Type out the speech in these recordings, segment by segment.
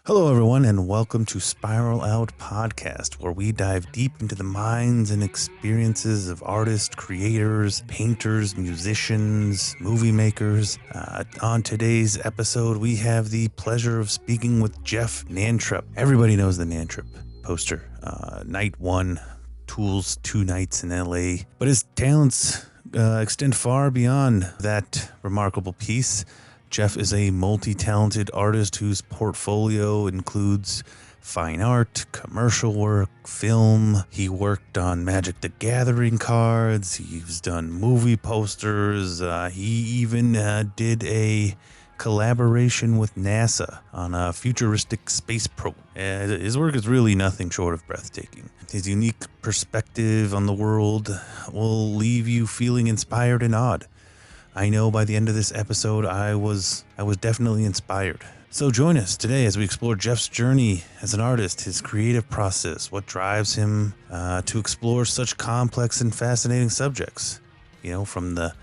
Hello, everyone, and welcome to Spiral Out Podcast, where we dive deep into the minds and experiences of artists, creators, painters, musicians, movie makers. On today's episode, we have the pleasure of speaking with Jeff Nentrup. Everybody knows the Nentrup poster. Night one, Tool's 2 nights in LA. But his talents extend far beyond that remarkable piece. Jeff is a multi-talented artist whose portfolio includes fine art, commercial work, film. He worked on Magic the Gathering cards. He's done movie posters. He even did a collaboration with NASA on a futuristic space probe. His work is really nothing short of breathtaking. His unique perspective on the world will leave you feeling inspired and awed. I know by the end of this episode, I was definitely inspired. So join us today as we explore Jeff's journey as an artist, his creative process, what drives him to explore such complex and fascinating subjects. You know, from the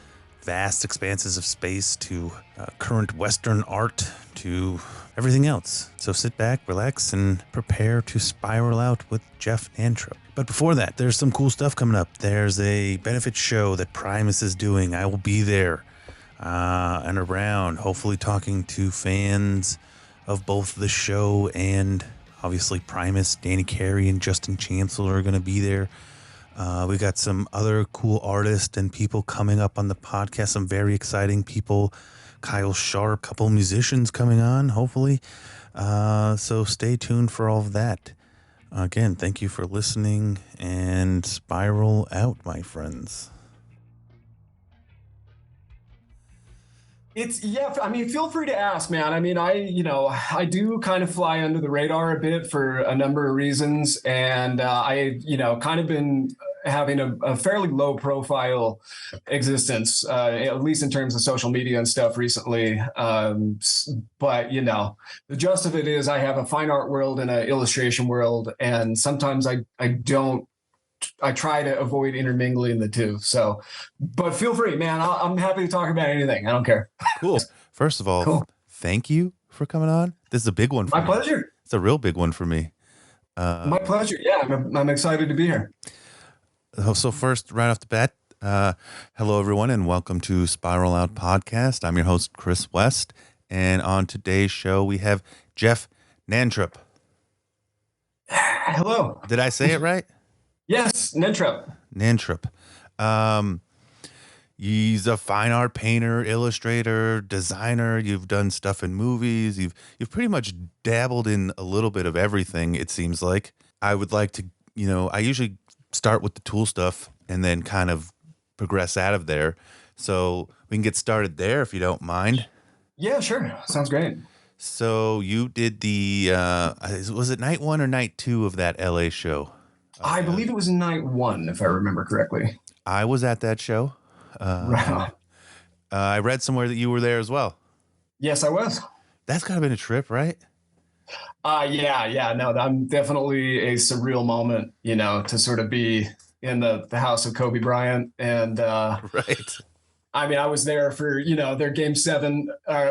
vast expanses of space to current Western art to everything else. So sit back, relax, and prepare to spiral out with Jeff Nentrup. But before that, there's some cool stuff coming up. There's a benefit show that Primus is doing. I will be there and around, hopefully talking to fans of both the show and obviously Primus. Danny Carey and Justin Chancellor are going to be there. We got some other cool artists and people coming up on the podcast, some very exciting people. Kyle Sharp, a couple musicians coming on, hopefully. So stay tuned for all of that. Again, thank you for listening and spiral out, my friends. I mean, feel free to ask, man. I mean, I do kind of fly under the radar a bit for a number of reasons. And kind of been having a fairly low profile existence, at least in terms of social media and stuff recently. But, the gist of it is I have a fine art world and an illustration world. And sometimes I try to avoid intermingling the two. So, but feel free, man. I'm happy to talk about anything. I don't care. Cool. First of all, Thank you for coming on. This is a big one for me. My pleasure. It's a real big one for me. My pleasure. Yeah, I'm excited to be here. So first, right off the bat, hello, everyone, and welcome to Spiral Out Podcast. I'm your host, Chris West. And on today's show, we have Jeff Nentrup. Hello. Did I say it right? Yes, Nentrup. Nentrup. He's a fine art painter, illustrator, designer. You've done stuff in movies. You've pretty much dabbled in a little bit of everything, it seems like. I would like to, I usually start with the tool stuff and then kind of progress out of there. So we can get started there if you don't mind. Yeah, sure. Sounds great. So you did was it night 1 or night 2 of that LA show? I believe it was night 1, if I remember correctly. I was at that show. Right. I read somewhere that you were there as well. Yes, I was. That's gotta have been a trip, right? Yeah. No, I'm definitely a surreal moment, to sort of be in the house of Kobe Bryant. And right. I mean, I was there for, their Game 7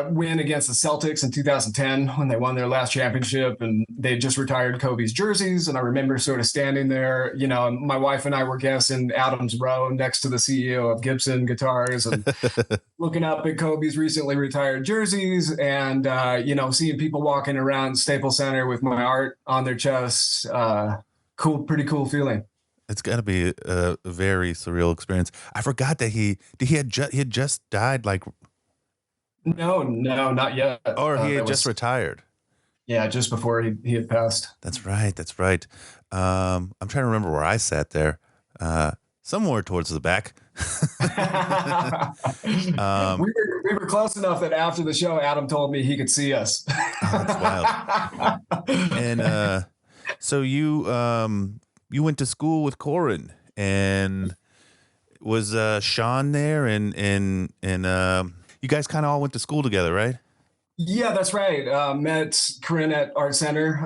win against the Celtics in 2010 when they won their last championship, and they just retired Kobe's jerseys. And I remember sort of standing there, my wife and I were guests in Adams Row next to the CEO of Gibson Guitars and looking up at Kobe's recently retired jerseys and, seeing people walking around Staples Center with my art on their chests. Pretty cool feeling. It's got to be a very surreal experience. I forgot that he had just died. Like, no, not yet. Or he had just retired. Yeah, just before he had passed. That's right. I'm trying to remember where I sat there. Somewhere towards the back. We were close enough that after the show, Adam told me he could see us. Oh, that's wild. And so you went to school with Corin, and was Sean there, and you guys kind of all went to school together, right? Yeah, that's right. Met Corinne at Art Center,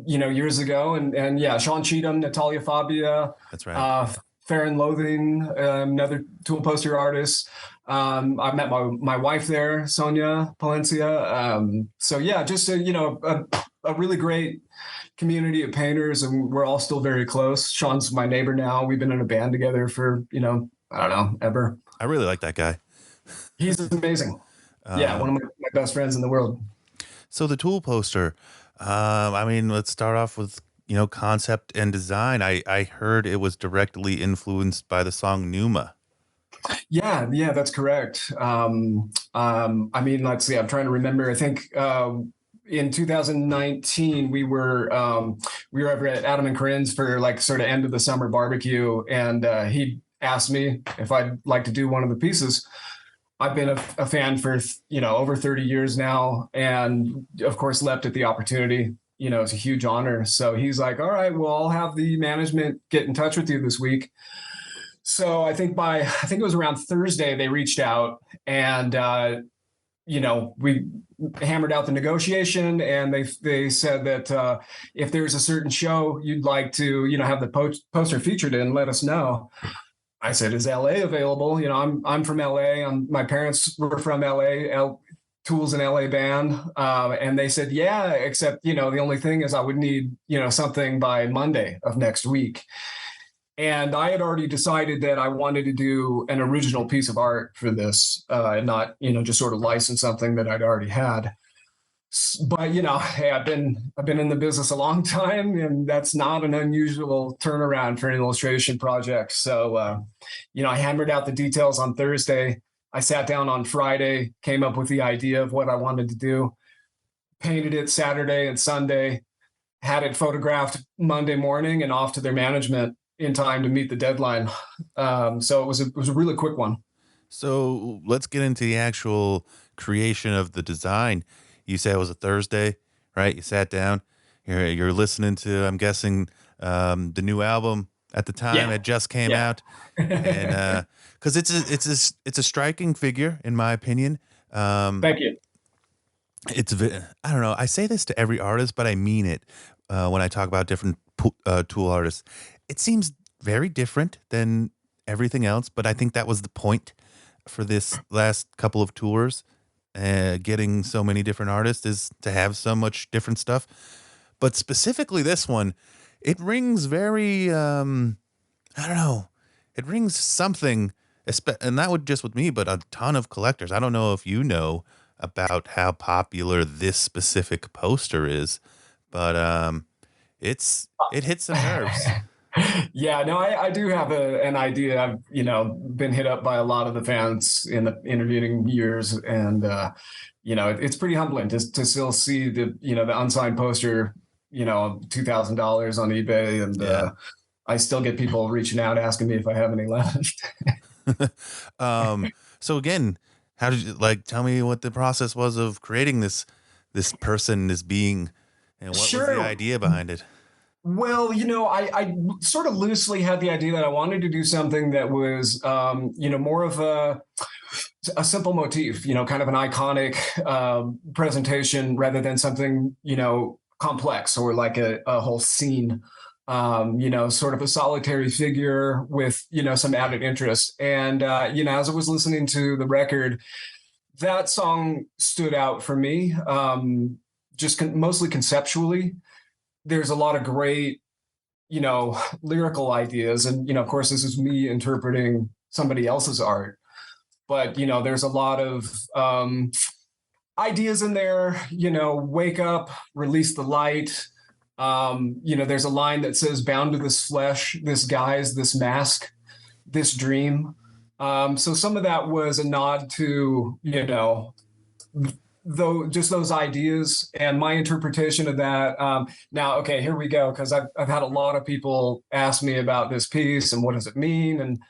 years ago, and yeah, Sean Cheatham, Natalia Fabia. That's right. Fair and Loathing, another Tool poster artist. I met my wife there, Sonia Palencia. So yeah, just a really great community of painters, and we're all still very close. Sean's my neighbor now. We've been in a band together for, I don't know, ever. I really like that guy. He's amazing. Yeah, one of my best friends in the world. So the Tool poster, I mean, let's start off with, concept and design. I heard it was directly influenced by the song Numa. Yeah, that's correct. I mean, let's see, I'm trying to remember. I think in 2019 we were over at Adam and Corinne's for like sort of end of the summer barbecue, and he asked me if I'd like to do one of the pieces. I've been a fan for over 30 years now, and of course leapt at the opportunity. It's a huge honor. So he's like, all right, well, I'll have the management get in touch with you this week. So I think it was around Thursday they reached out, and we hammered out the negotiation, and they said that if there's a certain show you'd like to have the poster featured in, let us know. I said, is LA available? I'm from LA. My parents were from LA. Tool's an LA band. And they said, yeah, except, the only thing is I would need, something by Monday of next week. And I had already decided that I wanted to do an original piece of art for this, and not, just sort of license something that I'd already had. But hey, I've been in the business a long time, and that's not an unusual turnaround for an illustration project. So I hammered out the details on Thursday. I sat down on Friday, came up with the idea of what I wanted to do, painted it Saturday and Sunday, had it photographed Monday morning, and off to their management in time to meet the deadline. So it was a really quick one. So let's get into the actual creation of the design. You said it was a Thursday, right? You sat down. You're listening to, I'm guessing, the new album at the time. It just came out, and because it's a striking figure in my opinion. Thank you. I don't know. I say this to every artist, but I mean it when I talk about different Tool artists. It seems very different than everything else, but I think that was the point for this last couple of tours. Getting so many different artists is to have so much different stuff, but specifically this one, it rings very I don't know, it rings something, and that would just with me, but a ton of collectors. I don't know if you know about how popular this specific poster is, but it hits some nerves. Yeah, no, I do have an idea. I've been hit up by a lot of the fans in the interviewing years, and it's pretty humbling to still see the unsigned poster, $2,000 on eBay, and I still get people reaching out asking me if I have any left. So again, how did you tell me what the process was of creating this person, this being, and what was the idea behind it? Well, I sort of loosely had the idea that I wanted to do something that was, more of a simple motif, kind of an iconic presentation rather than something, complex or like a whole scene, sort of a solitary figure with, some added interest. And, as I was listening to the record, that song stood out for me, just mostly conceptually. There's a lot of great, lyrical ideas. And, of course, this is me interpreting somebody else's art. But, there's a lot of ideas in there, wake up, release the light. There's a line that says, bound to this flesh, this guise, this mask, this dream. So some of that was a nod to, just those ideas and my interpretation of that. Now, okay, here we go, because I've had a lot of people ask me about this piece and what does it mean, and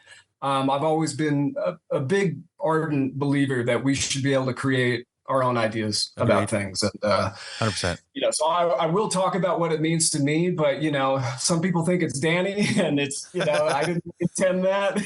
I've always been a big ardent believer that we should be able to create our own ideas Agreed. about things. And, 100%. so I will talk about what it means to me, but, some people think it's Danny and it's, I didn't intend that.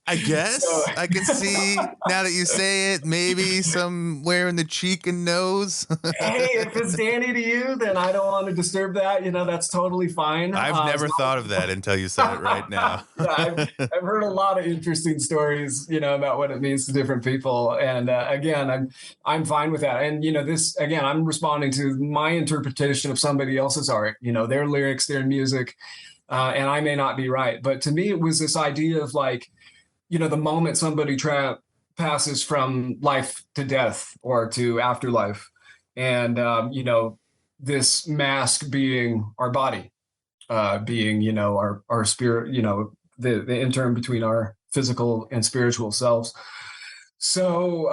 I So, guess I can see now that you say it, maybe somewhere in the cheek and nose. hey, if it's Danny to you, then I don't want to disturb that. That's totally fine. I've never thought of that until you said it right now. Yeah, I've heard a lot of interesting stories, about what it means to different people. And again, I'm fine with that. And, this, again, I'm responding to my interpretation of somebody else's art, their lyrics, their music. And I may not be right. But to me, it was this idea of like, the moment somebody passes from life to death or to afterlife. And, this mask being our body, being, our spirit, the interim between our physical and spiritual selves. So,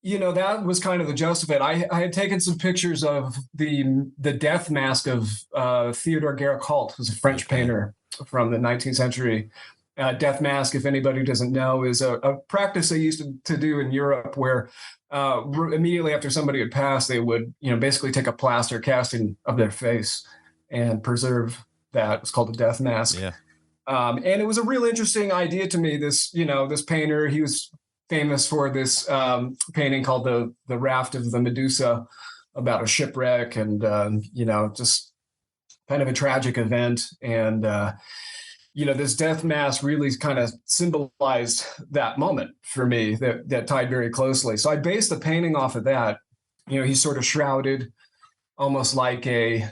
that was kind of the gist of it. I had taken some pictures of the death mask of Theodore Géricault, who's a French painter from the 19th century. Death mask, if anybody doesn't know, is a practice they used to do in Europe where immediately after somebody had passed, they would, basically take a plaster casting of their face and preserve that. It's called a death mask. Yeah. And it was a real interesting idea to me. This, this painter, he was famous for this painting called the Raft of the Medusa, about a shipwreck and, just kind of a tragic event. And, this death mask really kind of symbolized that moment for me that tied very closely. So I based the painting off of that. He's sort of shrouded almost like a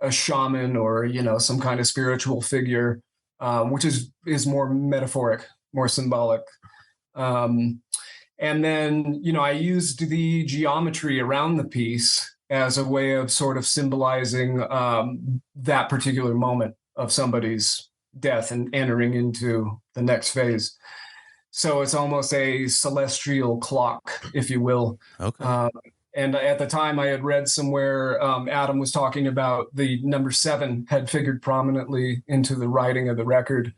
shaman or, some kind of spiritual figure, which is more metaphoric, more symbolic. And then, I used the geometry around the piece as a way of sort of symbolizing that particular moment of somebody's death and entering into the next phase. So it's almost a celestial clock, if you will. Okay. And at the time I had read somewhere, Adam was talking about the number 7 had figured prominently into the writing of the record.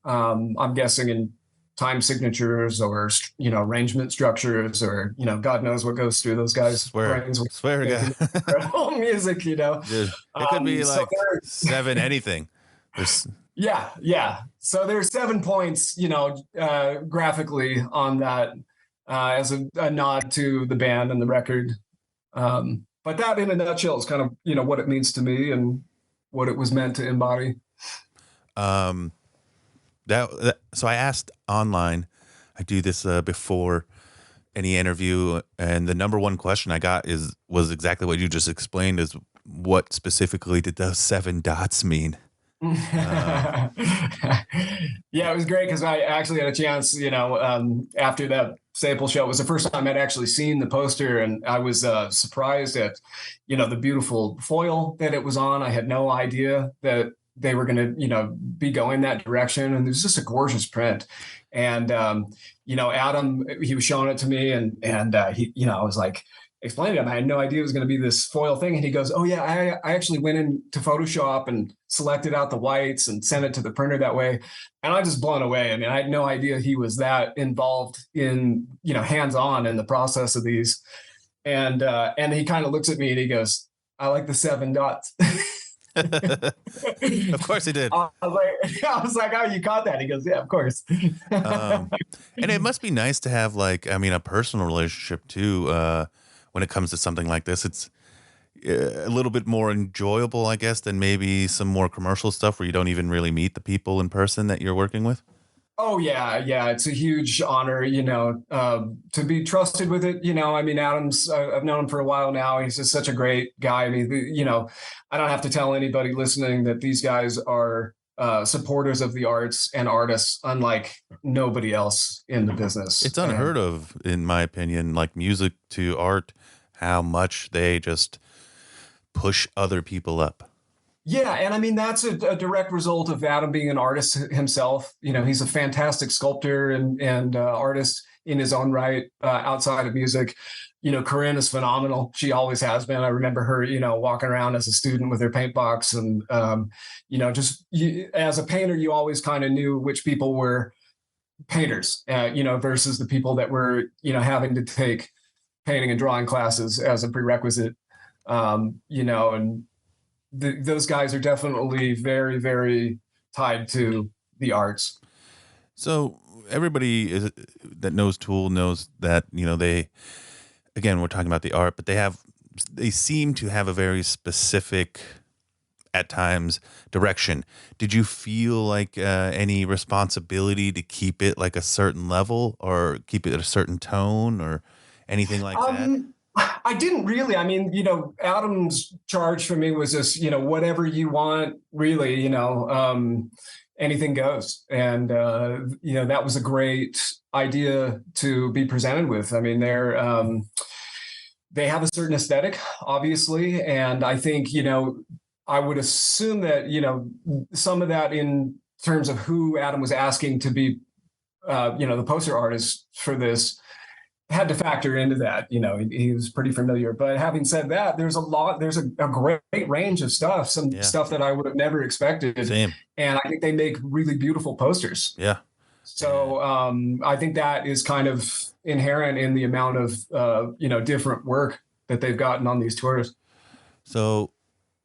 I'm guessing in time signatures or, arrangement structures or, God knows what goes through those guys' brains. Swear to God. Their whole music, Dude, it could be like 7 anything. Yeah. So there's 7 points, graphically on that as a nod to the band and the record. But that in a nutshell is kind of, what it means to me and what it was meant to embody. So I asked online, I do this before any interview, and the number one question I got was exactly what you just explained, is what specifically did those 7 dots mean? Yeah, it was great because I actually had a chance, after that sample show. It was the first time I'd actually seen the poster, and I was surprised at, the beautiful foil that it was on. I had no idea that they were going to, be going that direction. And it was just a gorgeous print. And, Adam, he was showing it to me and he, I was like, explaining to him, I had no idea it was going to be this foil thing. And he goes, oh yeah, I actually went into Photoshop and selected out the whites and sent it to the printer that way. And I just blown away. I mean, I had no idea he was that involved in, hands-on in the process of these. And he kind of looks at me and he goes, I like the 7 dots. Of course he did. I was like, oh, you caught that? He goes, yeah, of course. And it must be nice to have a personal relationship too. When it comes to something like this, it's a little bit more enjoyable, I guess, than maybe some more commercial stuff where you don't even really meet the people in person that you're working with. Oh yeah. It's a huge honor, to be trusted with it. Adam's, I've known him for a while now. He's just such a great guy. I mean, I don't have to tell anybody listening that these guys are supporters of the arts and artists, unlike nobody else in the business. It's unheard of, in my opinion, like music to art, how much they just push other people up. Yeah. And that's a direct result of Adam being an artist himself. He's a fantastic sculptor and artist in his own right, outside of music. Corinne is phenomenal. She always has been. I remember her, walking around as a student with her paint box and, as a painter, you always kind of knew which people were painters, versus the people that were, having to take painting and drawing classes as a prerequisite. And those guys are definitely very, very tied to the arts. So everybody that knows Tool knows that, again, we're talking about the art, but they seem to have a very specific, at times, direction. Did you feel like any responsibility to keep it like a certain level or keep it at a certain tone or anything like that? I didn't really. I mean, Adam's charge for me was just, whatever you want, really, anything goes. And, that was a great idea to be presented with. I mean, they have a certain aesthetic, obviously. And I think, I would assume that, some of that in terms of who Adam was asking to be, the poster artist for this had to factor into that. He was pretty familiar. But having said that, there's a great range of stuff, stuff that I would have never expected. Same. And I think they make really beautiful posters. Yeah. So I think that is kind of inherent in the amount of, different work that they've gotten on these tours. So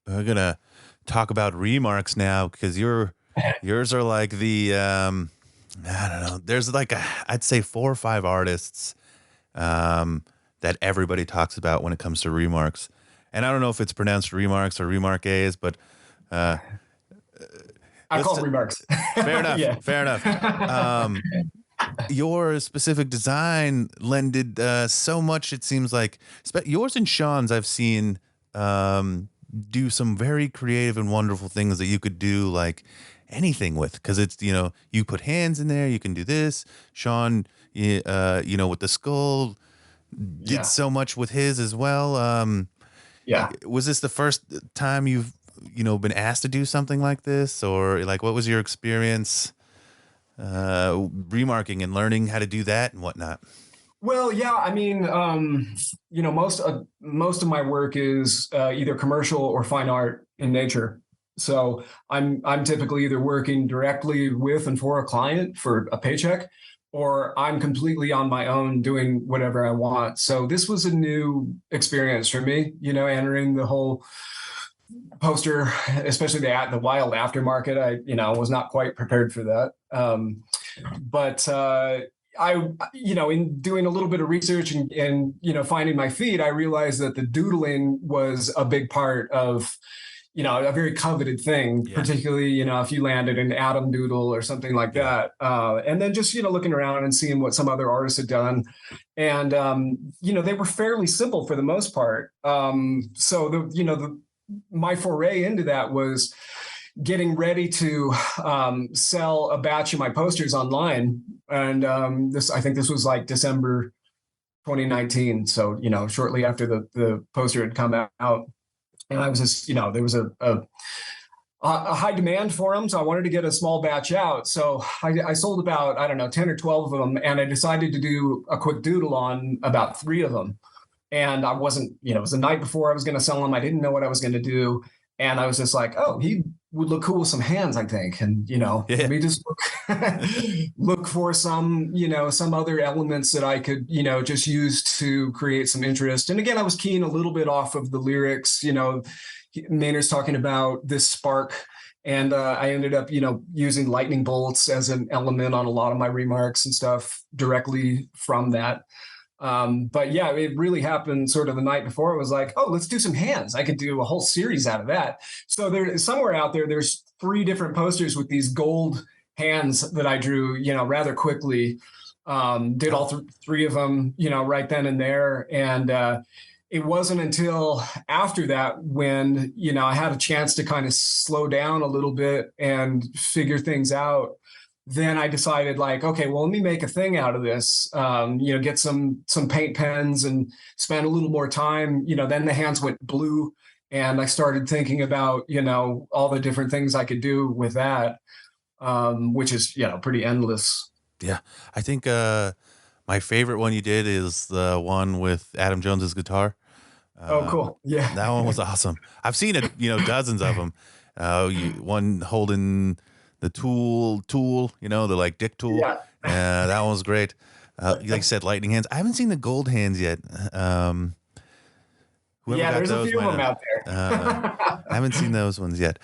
we're going to talk about Remarks now, because yours are like the, I don't know, there's like I'd say 4 or 5 artists that everybody talks about when it comes to Remarks. And I don't know if it's pronounced Remarks or Remarques, but I call it Remarks. Fair enough. Yeah. Fair enough. Your specific design lended so much, it seems like. Yours and Sean's I've seen do some very creative and wonderful things that you could do like anything with, because it's, you put hands in there, you can do this. Sean, with the skull, did so much with his as well. Was this the first time you've been asked to do something like this, or like what was your experience remarking and learning how to do that and whatnot? Well, yeah, I mean, most of my work is either commercial or fine art in nature. So I'm typically either working directly with and for a client for a paycheck, or I'm completely on my own doing whatever I want. So this was a new experience for me, entering the whole poster, especially the wild aftermarket. I was not quite prepared for that. But in doing a little bit of research and finding my feet, I realized that the doodling was a big part of, a very coveted thing, particularly, if you landed an Adam doodle or something like that. And then just, looking around and seeing what some other artists had done. And, they were fairly simple for the most part. So my foray into that was getting ready to sell a batch of my posters online. And I think this was like December 2019. So, shortly after the poster had come out. And I was just, there was a high demand for them. So I wanted to get a small batch out. So I sold about, 10 or 12 of them. And I decided to do a quick doodle on about 3 of them. And I wasn't, it was the night before I was going to sell them. I didn't know what I was going to do. And I was just like, oh, he would look cool with some hands, I think. And, let me just look for some, some other elements that I could, just use to create some interest. And again, I was keying a little bit off of the lyrics, Maynard's talking about this spark. And I ended up, using lightning bolts as an element on a lot of my remarks and stuff directly from that. But yeah, it really happened sort of the night before. It was like, oh, let's do some hands. I could do a whole series out of that. So somewhere out there's 3 different posters with these gold hands that I drew, rather quickly. Did all 3 of them, right then and there. And it wasn't until after that when, I had a chance to kind of slow down a little bit and figure things out. Then I decided like, okay, well, let me make a thing out of this, get some paint pens and spend a little more time, then the hands went blue and I started thinking about, all the different things I could do with that, which is, pretty endless. Yeah. I think my favorite one you did is the one with Adam Jones's guitar. Oh, cool. Yeah. That one was awesome. I've seen it, dozens of them. One holding the tool, the like dick tool. Yeah. That one was great. like you said, lightning hands. I haven't seen the gold hands yet. Whoever Yeah, got there's a those few of might them have. out there. I haven't seen those ones yet.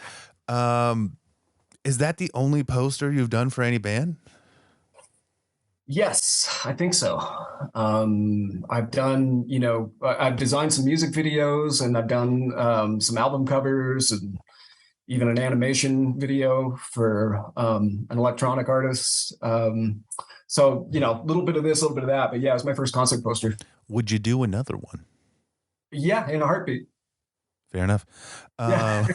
Is that the only poster you've done for any band? Yes, I think so. I've done, I've designed some music videos, and I've done some album covers, and even an animation video for an electronic artist. So, a little bit of this, a little bit of that. But yeah, it's my first concert poster. Would you do another one? Yeah, in a heartbeat. Fair enough. Yeah.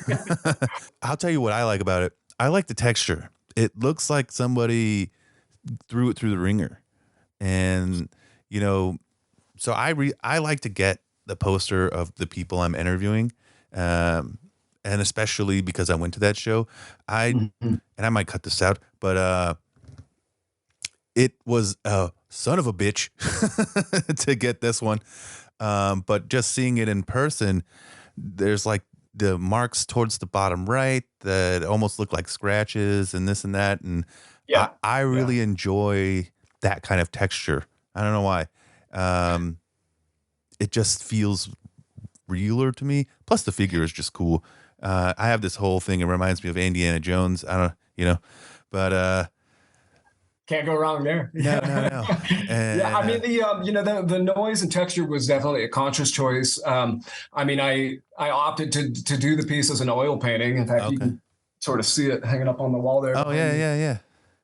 I'll tell you what I like about it. I like the texture. It looks like somebody threw it through the ringer. And, so I like to get the poster of the people I'm interviewing. And especially because I went to that show, and I might cut this out, but it was a son of a bitch to get this one. But just seeing it in person, there's like the marks towards the bottom right that almost look like scratches and this and that. And Yeah. I really enjoy that kind of texture. I don't know why. It just feels realer to me. Plus the figure is just cool. I have this whole thing. It reminds me of Indiana Jones. I don't, but can't go wrong there. No. And, yeah, I mean the noise and texture was definitely a conscious choice. I opted to do the piece as an oil painting. In fact, you can sort of see it hanging up on the wall there. Oh yeah.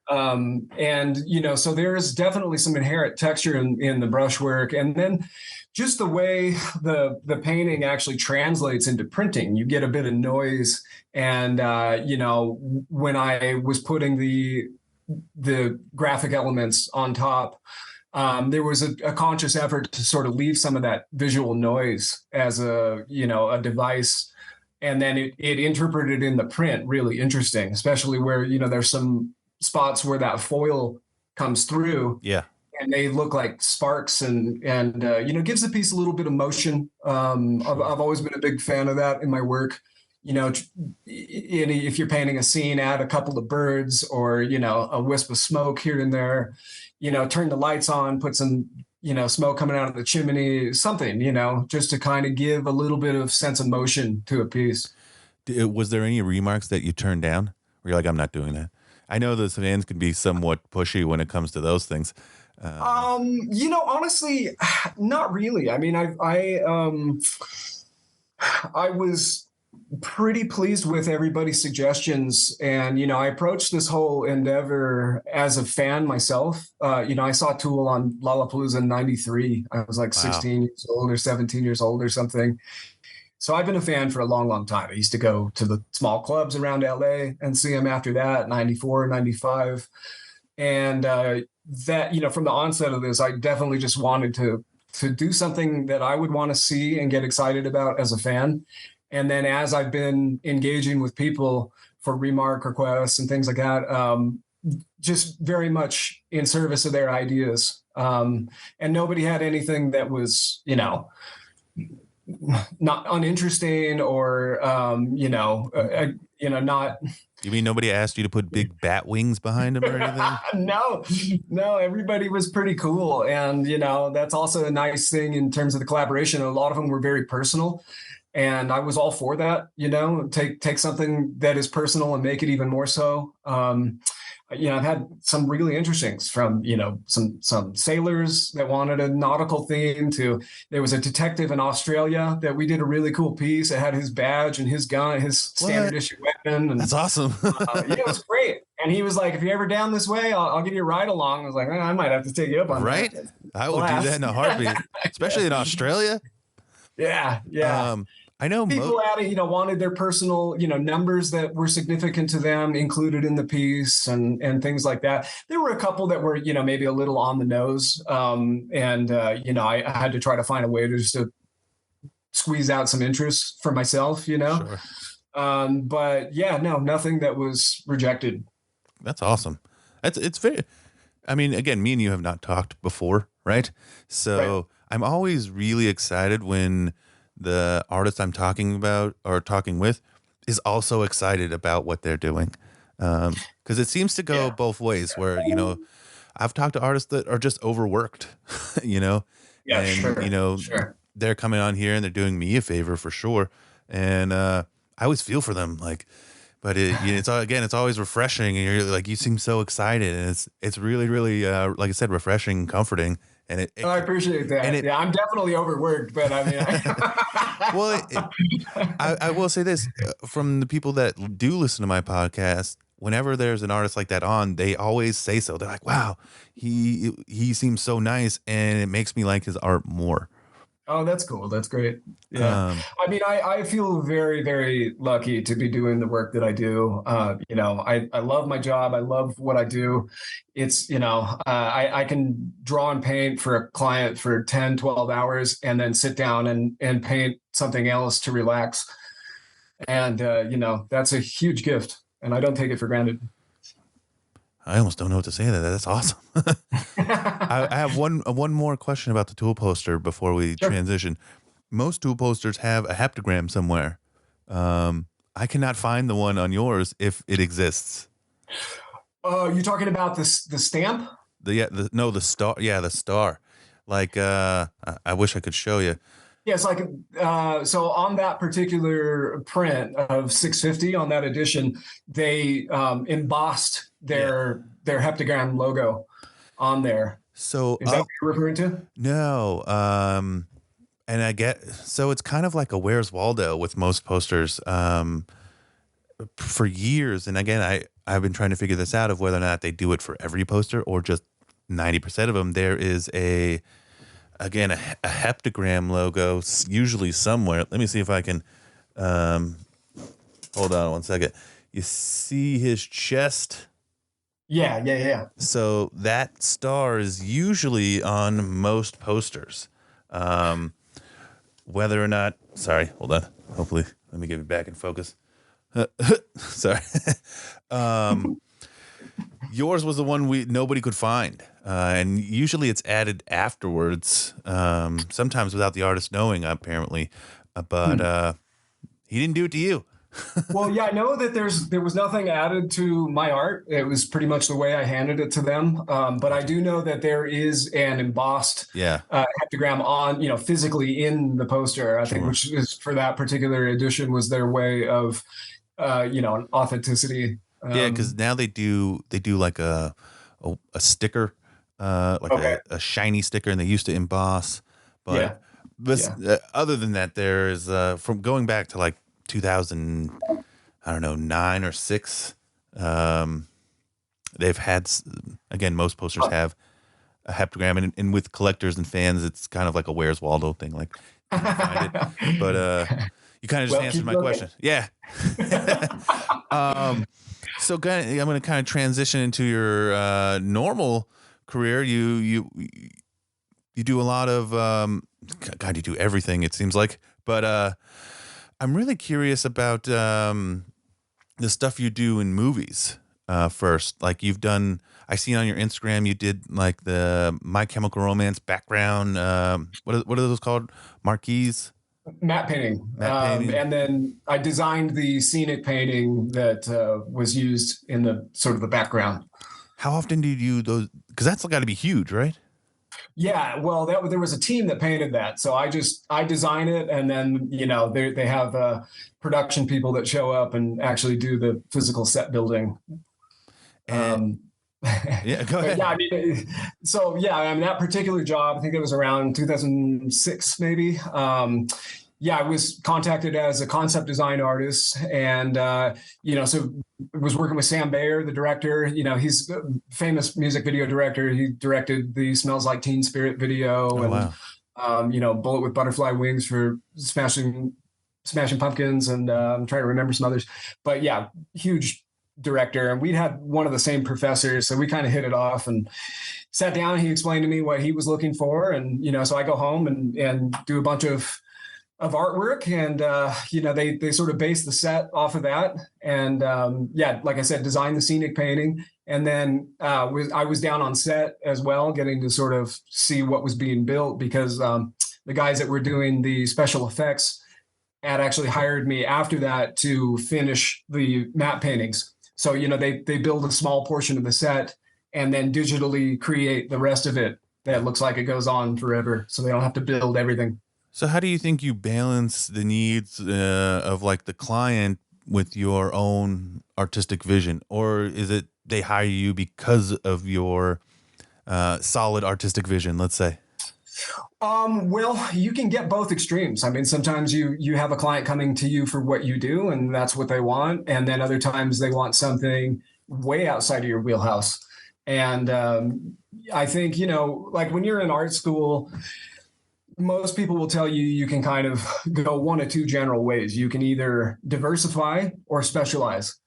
And so there is definitely some inherent texture in the brushwork, and then just the way the painting actually translates into printing, you get a bit of noise. And when I was putting the graphic elements on top, there was a conscious effort to sort of leave some of that visual noise as a device, and then it interpreted in the print really interesting, especially where there's some spots where that foil comes through. Yeah. And they look like sparks, and gives the piece a little bit of motion. I've always been a big fan of that in my work. If you're painting a scene, add a couple of birds or a wisp of smoke here and there. Turn the lights on, put some smoke coming out of the chimney, something just to kind of give a little bit of sense of motion to a piece. Was there any remarks that you turned down? Where you're like, I'm not doing that? I know the fans can be somewhat pushy when it comes to those things. Honestly, not really. I mean, I was pretty pleased with everybody's suggestions, and I approached this whole endeavor as a fan myself. I saw Tool on Lollapalooza in '93. I was like 16 years old or 17 years old or something. So I've been a fan for a long, long time. I used to go to the small clubs around LA and see them after that, 94, 95. And that, from the onset of this, I definitely just wanted to do something that I would want to see and get excited about as a fan. And then as I've been engaging with people for remark requests and things like that, just very much in service of their ideas. And nobody had anything that was, not uninteresting or, not. You mean nobody asked you to put big bat wings behind them or anything? No, everybody was pretty cool. And, that's also a nice thing in terms of the collaboration. A lot of them were very personal. And I was all for that, take something that is personal and make it even more so. I've had some really interesting from, some sailors that wanted a nautical theme to, there was a detective in Australia that we did a really cool piece. It had his badge and his gun, his standard issue weapon. And, that's awesome. it was great. And he was like, if you're ever down this way, I'll give you a ride along. I was like, I might have to take you up on right? that. I would do that in a heartbeat, especially in Australia. Yeah. I know people added, wanted their personal, numbers that were significant to them included in the piece and things like that. There were a couple that were, maybe a little on the nose. I had to try to find a way to just to squeeze out some interest for myself, Sure. But yeah, no, nothing that was rejected. That's awesome. It's very, I mean, again, me and you have not talked before, right? So right. I'm always really excited when the artist I'm talking about or talking with is also excited about what they're doing. Because it seems to go both ways where, I've talked to artists that are just overworked, you know, Yeah, and sure, sure. they're coming on here and they're doing me a favor for sure. And I always feel for them, like, but it's again, it's always refreshing, and you're like, you seem so excited, and it's really, really, like I said, refreshing, and comforting, and Oh, I appreciate and that. it Yeah, I'm definitely overworked, but I mean, well, I will say this, from the people that do listen to my podcast, whenever there's an artist like that on, they always say so. They're like, wow, he seems so nice, and it makes me like his art more. oh, that's cool. That's great. Yeah. Um, I mean, I feel very, very lucky to be doing the work that I do. I love my job. I love what I do. It's, I can draw and paint for a client for 10, 12 hours and then sit down and paint something else to relax. And, that's a huge gift. And I don't take it for granted. I almost don't know what to say to that. That's awesome. I have one more question about the tool poster before we Sure. transition. Most tool posters have a heptagram somewhere. I cannot find the one on yours if it exists. You talking about the stamp? The star. Yeah, the star. Like, I wish I could show you. Yeah, it's like so on that particular print of 650 on that edition, they embossed their heptagram logo on there. So Is that what you're referring to? no, and so it's kind of like a Where's Waldo with most posters. For years, and again, I've been trying to figure this out of whether or not they do it for every poster or just 90% of them. There is a heptagram logo, usually somewhere. Let me see if I can, hold on one second. You see his chest? Yeah. So that star is usually on most posters. Whether or not, sorry, hold on. Hopefully, let me get it back in focus. Sorry. Yours was the one nobody could find, and usually it's added afterwards, sometimes without the artist knowing, apparently. But he didn't do it to you. Well, yeah, I know that there was nothing added to my art. It was pretty much the way I handed it to them. But I do know that there is an embossed heptagram on, physically in the poster. I think, which is for that particular edition, was their way of, an authenticity. Yeah, because now they do like a sticker, a shiny sticker, and they used to emboss. But other than that, there is from going back to like 2000, I don't know, 9 or 6. They've had, again, most posters have a heptagram, and with collectors and fans, it's kind of like a Where's Waldo thing. Like, you can find it, but you kind of just answered my question. Yeah. So I'm going to kind of transition into your normal career. You do a lot of God, you do everything, it seems like. But I'm really curious about the stuff you do in movies. First, like you've done, I seen on your Instagram you did like the My Chemical Romance background. What are those called? Marquees? Matte painting. And then I designed the scenic painting that was used in the sort of the background. How often do you do those? Because that's got to be huge, right? Yeah, well, there was a team that painted that, so I design it, and then they have production people that show up and actually do the physical set building. Yeah, go ahead. Yeah, I mean, that particular job, I think it was around 2006, maybe. I was contacted as a concept design artist, and so was working with Sam Bayer, the director. He's a famous music video director. He directed the "Smells Like Teen Spirit" video, "Bullet with Butterfly Wings" for Smashing Pumpkins, and I'm trying to remember some others. But yeah, huge director, and we'd had one of the same professors, so we kind of hit it off and sat down. He explained to me what he was looking for, and so I go home and do a bunch of artwork, and they sort of base the set off of that, and like I said, design the scenic painting, and then I was down on set as well, getting to sort of see what was being built, because the guys that were doing the special effects had actually hired me after that to finish the matte paintings. So, they build a small portion of the set, and then digitally create the rest of it that looks like it goes on forever, so they don't have to build everything. So how do you think you balance the needs of like the client with your own artistic vision, or is it they hire you because of your solid artistic vision, let's say? Well, you can get both extremes. I mean, sometimes you have a client coming to you for what you do, and that's what they want, and then other times they want something way outside of your wheelhouse. And I think, like when you're in art school, most people will tell you you can kind of go one of two general ways. You can either diversify or specialize.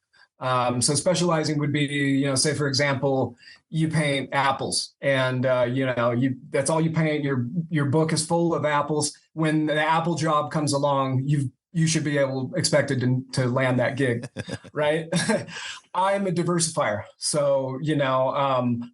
So specializing would be, say for example, you paint apples, and that's all you paint. Your book is full of apples. When the apple job comes along, you should be expected to land that gig, right? I'm a diversifier. So,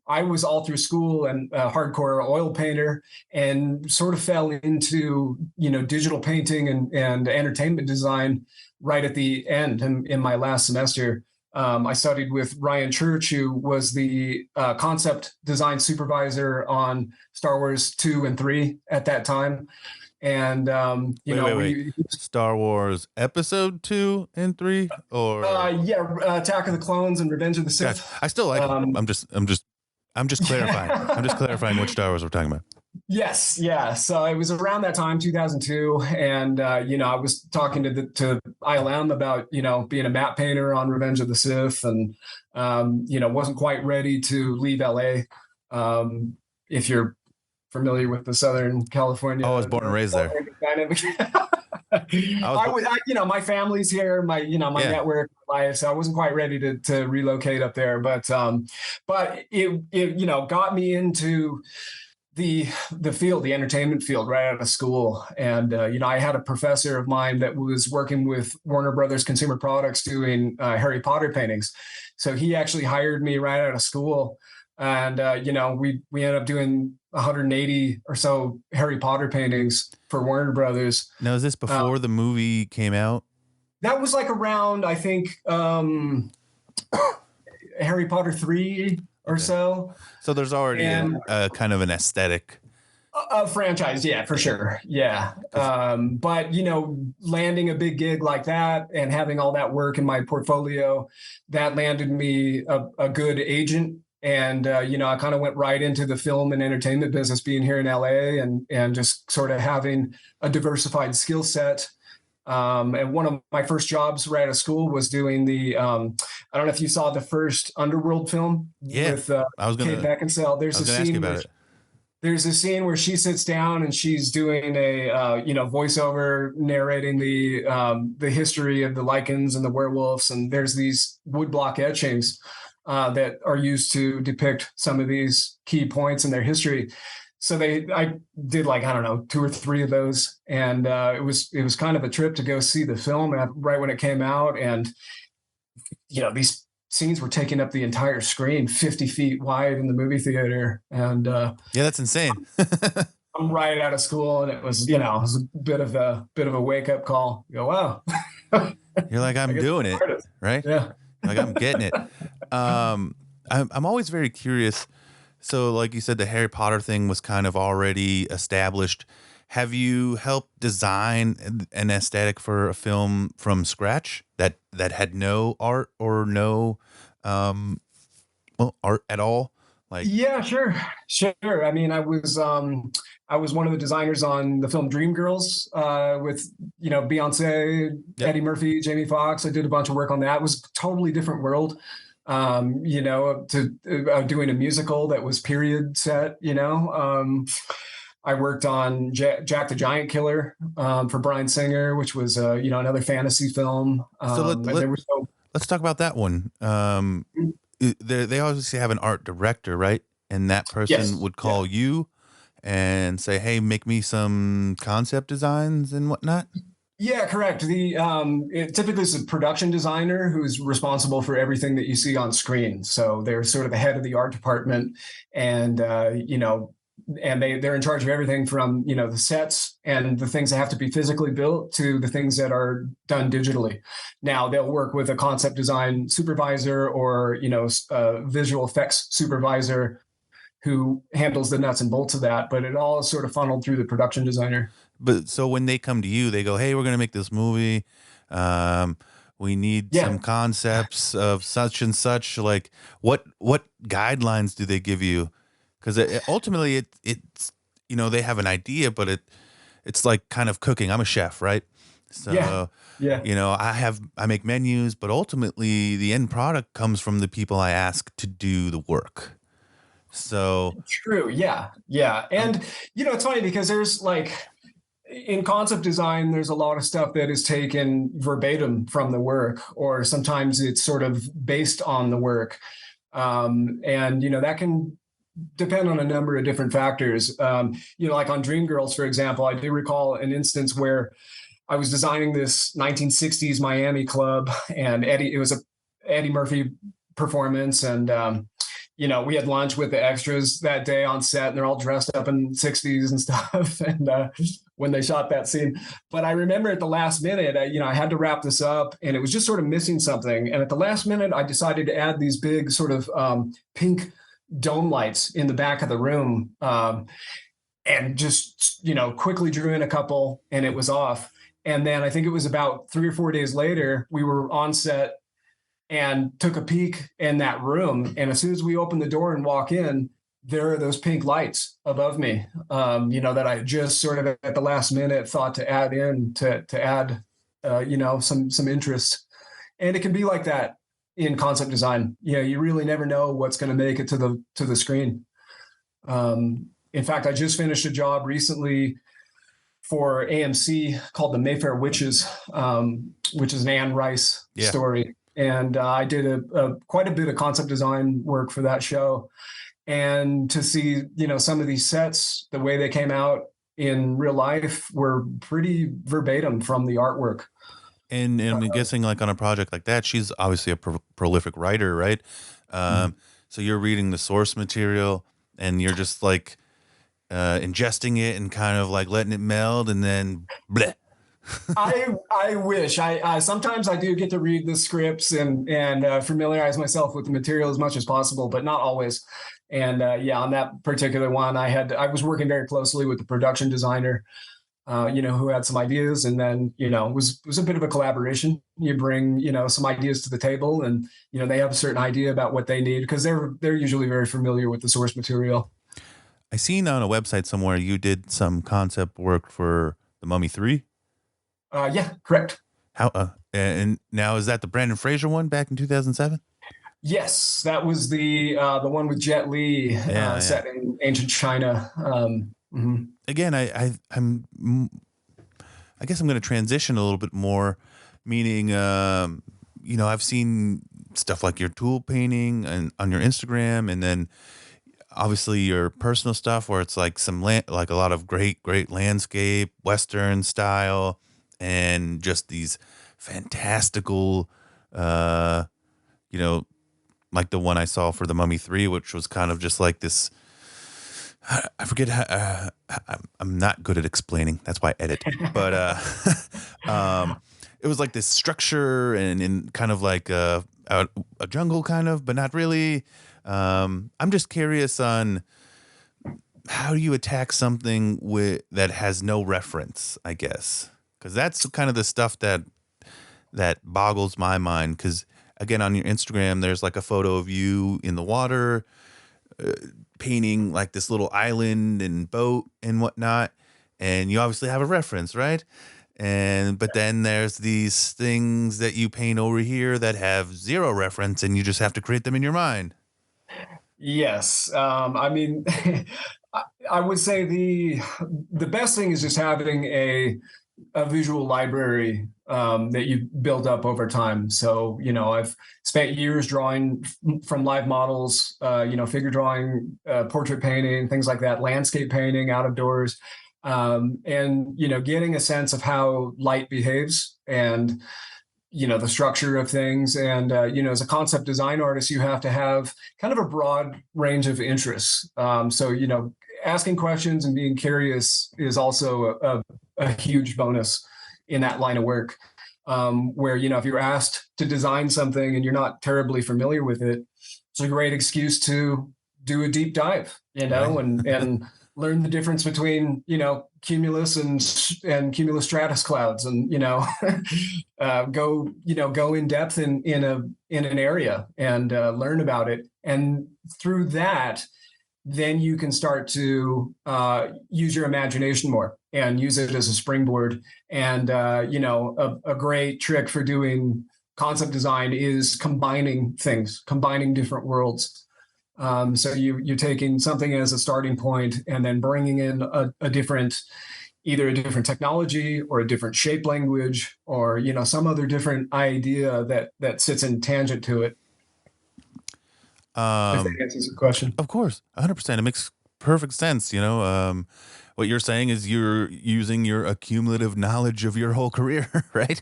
I was all through school and a hardcore oil painter, and sort of fell into, digital painting and entertainment design right at the end in my last semester. I studied with Ryan Church, who was the concept design supervisor on Star Wars 2 and 3 at that time. And wait. Star Wars Episode 2 and 3, or Attack of the Clones and Revenge of the Sith. Gotcha. I still like them. I'm just clarifying. I'm just clarifying which Star Wars we're talking about. Yes, yeah. So it was around that time, 2002, and I was talking to ILM about being a matte painter on Revenge of the Sith, and wasn't quite ready to leave LA. If you're familiar with the Southern California, I was born and raised there. My family's here, my network life, so I wasn't quite ready to relocate up there, but it got me into the field, the entertainment field, right out of school. And I had a professor of mine that was working with Warner Brothers Consumer Products doing Harry Potter paintings. So he actually hired me right out of school, and we ended up doing 180 or so Harry Potter paintings for Warner Brothers. Now, is this before the movie came out? That was like around, I think, Harry Potter 3 or so. So there's already a kind of an aesthetic. A franchise, yeah, for sure. Yeah. But, landing a big gig like that and having all that work in my portfolio, that landed me a good agent. And, I kind of went right into the film and entertainment business, being here in LA, and just sort of having a diversified skill set. And one of my first jobs right out of school was doing the, I don't know if you saw the first Underworld film with Kate Beckinsale. There's a scene where she sits down and she's doing a, voiceover narrating the history of the Lycans and the werewolves. And there's these woodblock etchings that are used to depict some of these key points in their history. So I did 2 or 3 of those, and it was kind of a trip to go see the film right when it came out, and these scenes were taking up the entire screen, 50 feet wide in the movie theater, and that's insane. I'm right out of school, and it was it was a bit of a wake up call. You go, wow. You're like, I'm doing it, right? Yeah, like I'm getting it. I'm always very curious. So like you said, the Harry Potter thing was kind of already established. Have you helped design an aesthetic for a film from scratch that had no art or no art at all? Yeah, sure. I mean, I was one of the designers on the film Dreamgirls with Beyonce, yep. Eddie Murphy, Jamie Foxx. I did a bunch of work on that. It was a totally different world. Doing a musical that was period set, I worked on Jack the Giant Killer for Bryan Singer, which was, another fantasy film. Let's talk about that one. They obviously have an art director, right? And that person would call you and say, hey, make me some concept designs and whatnot. Yeah, correct. It typically is a production designer who's responsible for everything that you see on screen. So they're sort of the head of the art department, and and they're in charge of everything from, the sets and the things that have to be physically built to the things that are done digitally. Now they'll work with a concept design supervisor or, a visual effects supervisor who handles the nuts and bolts of that, but it all is sort of funneled through the production designer. But so when they come to you, they go, "Hey, we're going to make this movie. We need Yeah. some concepts of such and such." Like, what guidelines do they give you? Because ultimately, it's they have an idea, but it's like kind of cooking. I'm a chef, right? So Yeah. I make menus, but ultimately the end product comes from the people I ask to do the work. So True. Yeah. Yeah. And, it's funny because there's like, in concept design, there's a lot of stuff that is taken verbatim from the work, or sometimes it's sort of based on the work. And, that can depend on a number of different factors. Like on Dreamgirls, for example, I do recall an instance where I was designing this 1960s Miami club, and it was a Eddie Murphy performance. And, we had lunch with the extras that day on set, and they're all dressed up in 60s and stuff. And when they shot that scene, but I remember at the last minute, I had to wrap this up, and it was just sort of missing something. And at the last minute, I decided to add these big sort of pink dome lights in the back of the room, and just quickly drew in a couple, and it was off. And then I think it was about 3 or 4 days later, we were on set and took a peek in that room. And as soon as we open the door and walk in, there are those pink lights above me, that I just sort of at the last minute thought to add in to add, some interest. And it can be like that in concept design. You really never know what's going to make it to the screen. In fact, I just finished a job recently for AMC called The Mayfair Witches, which is an Anne Rice story. And I did quite a bit of concept design work for that show. And to see, some of these sets, the way they came out in real life were pretty verbatim from the artwork. And I'm guessing like on a project like that, she's obviously a prolific writer, right? So you're reading the source material and you're just like ingesting it and kind of like letting it meld and then bleh. I wish I sometimes I do get to read the scripts and familiarize myself with the material as much as possible, but not always. And on that particular one, I was working very closely with the production designer, who had some ideas, and then it was a bit of a collaboration. You bring some ideas to the table, and they have a certain idea about what they need because they're usually very familiar with the source material. I seen on a website somewhere you did some concept work for The Mummy 3. Yeah, correct. How and now is that the Brandon Fraser one back in 2007? Yes, that was the one with Jet Li, set in ancient China. Again, I guess I'm going to transition a little bit more, meaning I've seen stuff like your tool painting and on your Instagram, and then obviously your personal stuff where it's like like a lot of great landscape, Western style, and just these fantastical, like the one I saw for The Mummy 3, which was kind of just like this. I forget how. I'm not good at explaining. That's why I edit. But it was like this structure and in kind of like a jungle, kind of, but not really. I'm just curious on how you attack something that has no reference, I guess, because that's kind of the stuff that boggles my mind. Because again, on your Instagram, there's like a photo of you in the water, painting like this little island and boat and whatnot, and you obviously have a reference, right? But then there's these things that you paint over here that have zero reference, and you just have to create them in your mind. Yes. I mean, I would say the best thing is just having a visual library that you build up over time. So, I've spent years drawing from live models, figure drawing, portrait painting, things like that, landscape painting out of doors, and, getting a sense of how light behaves and, the structure of things. And, as a concept design artist, you have to have kind of a broad range of interests. So, asking questions and being curious is also a huge bonus in that line of work. Where, if you're asked to design something and you're not terribly familiar with it, it's a great excuse to do a deep dive, Right. and learn the difference between, cumulus and cumulus stratus clouds, and, go in depth in an area and learn about it. And through that, then you can start to use your imagination more and use it as a springboard. And, a great trick for doing concept design is combining different worlds. So you're taking something as a starting point and then bringing in either a different technology or a different shape language, or, some other different idea that sits in tangent to it. If that answers the question. Of course, 100%. It makes perfect sense. What you're saying is you're using your accumulative knowledge of your whole career, right?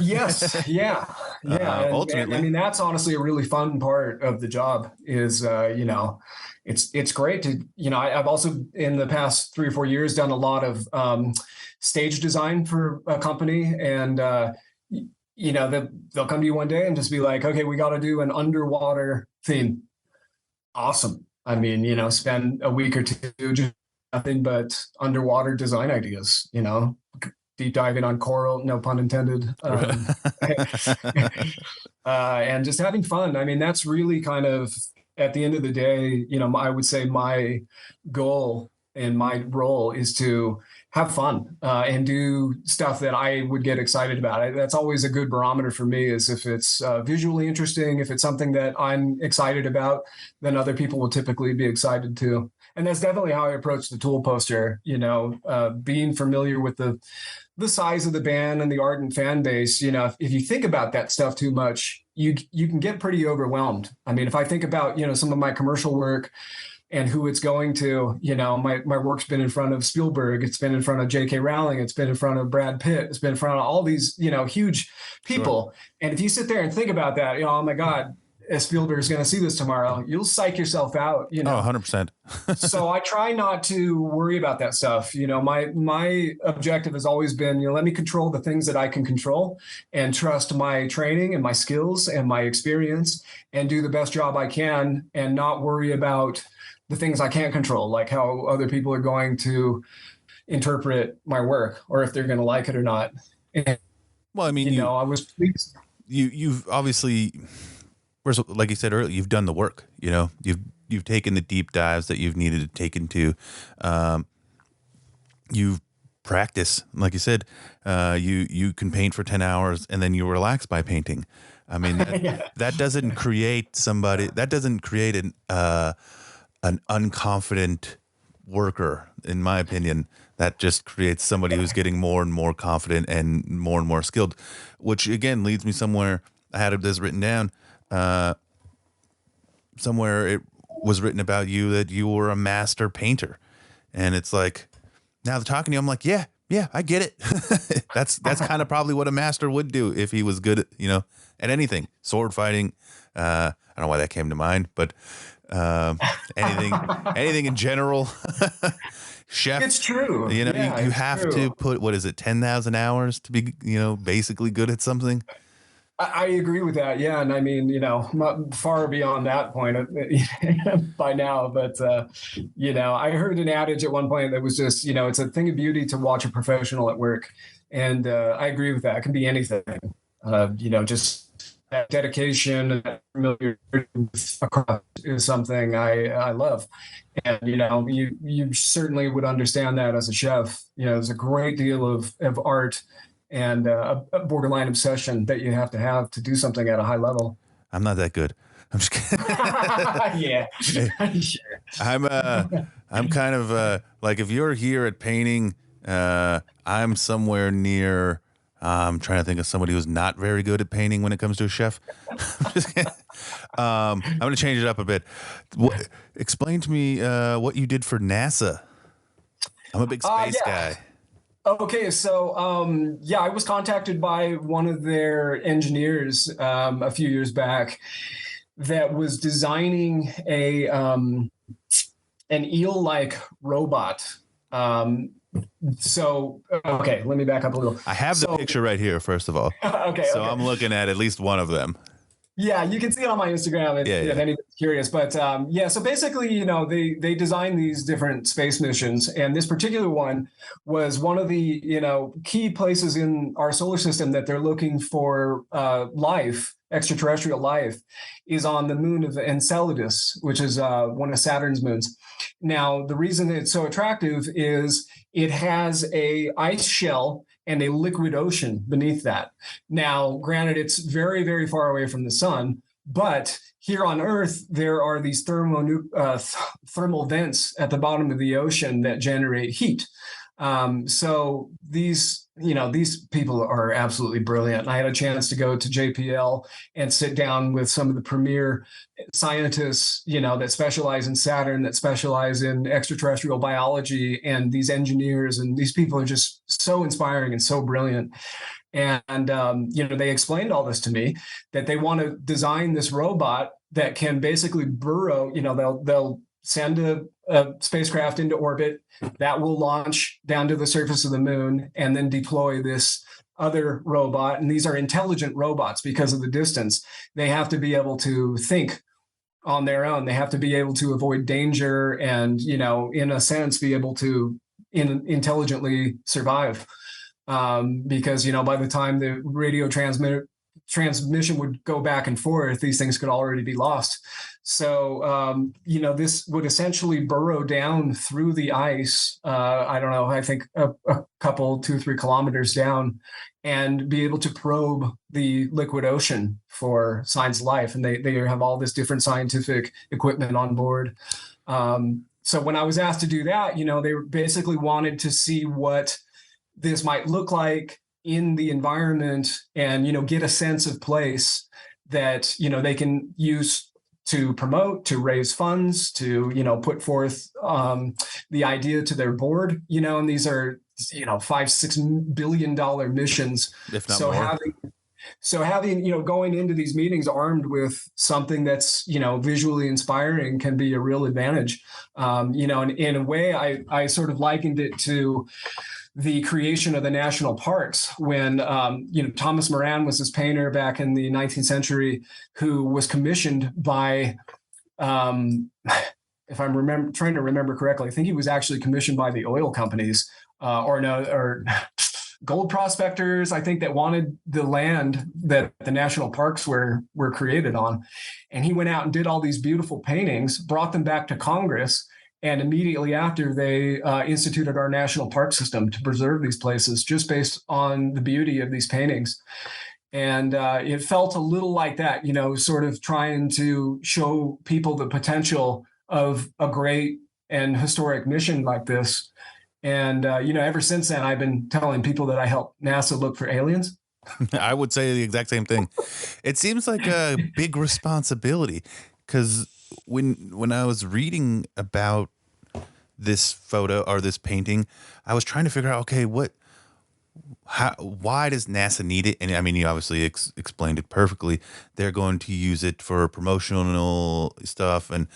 Yes. Yeah. Yeah. Ultimately, I mean, that's honestly a really fun part of the job is, it's great to, I've also in the past 3 or 4 years done a lot of stage design for a company, and, they'll come to you one day and just be like, okay, we got to do an underwater theme. Awesome. I mean, spend a week or two just nothing but underwater design ideas, deep diving on coral, no pun intended, and just having fun. I mean, that's really kind of, at the end of the day, I would say my goal and my role is to have fun and do stuff that I would get excited about. That's always a good barometer for me, is if it's visually interesting, if it's something that I'm excited about, then other people will typically be excited too. And that's definitely how I approach the Tool poster, being familiar with the size of the band and the ardent fan base. If you think about that stuff too much, you can get pretty overwhelmed. I mean, if I think about, some of my commercial work and who it's going to, my work's been in front of Spielberg, it's been in front of J.K. Rowling, it's been in front of Brad Pitt, it's been in front of all these, huge people. Sure. And if you sit there and think about that, oh my God, Spielberg's going to see this tomorrow, you'll psych yourself out, Oh, 100%. So I try not to worry about that stuff. My objective has always been, let me control the things that I can control and trust my training and my skills and my experience and do the best job I can, and not worry about the things I can't control, like how other people are going to interpret my work or if they're going to like it or not. And, well, I mean, I was pleased. You've obviously, like you said earlier, you've done the work. You've taken the deep dives that you've needed to take into. You've practiced, like you said. You can paint for 10 hours and then you relax by painting. I mean, that doesn't create somebody. That doesn't create an unconfident worker, in my opinion. That just creates somebody who's getting more and more confident and more skilled, which again leads me somewhere. I had this written down. Somewhere it was written about you that you were a master painter, and it's like, now they're talking to you, I'm like, yeah, I get it. that's kind of probably what a master would do if he was good at, at anything, sword fighting. I don't know why that came to mind, but anything in general. Chef, it's true. You have to put, what is it, 10,000 hours to be, basically good at something. I agree with that. Yeah. And I mean, far beyond that point by now, but, I heard an adage at one point that was just, it's a thing of beauty to watch a professional at work. And I agree with that. It can be anything, just that dedication, that familiarity across is something I love. And, you certainly would understand that as a chef. There's a great deal of art and a borderline obsession that you have to do something at a high level. I'm not that good. I'm just kidding. Yeah. I'm kind of like, if you're here at painting, I'm somewhere near. I'm trying to think of somebody who's not very good at painting when it comes to a chef. I'm going to change it up a bit. Explain to me what you did for NASA. I'm a big space guy. Okay, so I was contacted by one of their engineers a few years back that was designing a an eel-like robot. Okay, let me back up a little. I have the picture right here, first of all. Okay, So okay. I'm looking at least one of them. Yeah, you can see it on my Instagram if anybody's curious. But yeah, so basically, they designed these different space missions, and this particular one was one of the key places in our solar system that they're looking for life, extraterrestrial life, is on the moon of Enceladus, which is one of Saturn's moons. Now, the reason it's so attractive is it has a ice shell and a liquid ocean beneath that. Now, granted, it's very, very far away from the sun, but here on Earth, there are these thermal vents at the bottom of the ocean that generate heat. So these people are absolutely brilliant. I had a chance to go to JPL and sit down with some of the premier scientists, that specialize in Saturn, that specialize in extraterrestrial biology, and these engineers, and these people are just so inspiring and so brilliant. And they explained all this to me, that they want to design this robot that can basically burrow. They'll send a spacecraft into orbit that will launch down to the surface of the moon and then deploy this other robot. And these are intelligent robots because of the distance. They have to be able to think on their own. They have to be able to avoid danger and, in a sense, be able to intelligently survive. Because, by the time the radio transmission would go back and forth, these things could already be lost. So, this would essentially burrow down through the ice. I don't know, I think a couple, 2-3 kilometers down, and be able to probe the liquid ocean for signs of life. And they have all this different scientific equipment on board. So when I was asked to do that, they basically wanted to see what this might look like in the environment and, get a sense of place that, they can use to promote, to raise funds, to, put forth the idea to their board, and these are, $5-6 billion missions. If not more. Having, going into these meetings armed with something that's, visually inspiring can be a real advantage. And in a way, I sort of likened it to the creation of the national parks when, Thomas Moran was this painter back in the 19th century who was commissioned by, if I'm trying to remember correctly, I think he was actually commissioned by the oil companies or gold prospectors, I think, that wanted the land that the national parks were created on. And he went out and did all these beautiful paintings, brought them back to Congress. And immediately after, they instituted our national park system to preserve these places just based on the beauty of these paintings. And it felt a little like that, sort of trying to show people the potential of a great and historic mission like this. And, ever since then, I've been telling people that I help NASA look for aliens. I would say the exact same thing. It seems like a big responsibility because when I was reading about this photo or this painting, I was trying to figure out, okay, why does NASA need it? And I mean, you obviously explained it perfectly. They're going to use it for promotional stuff and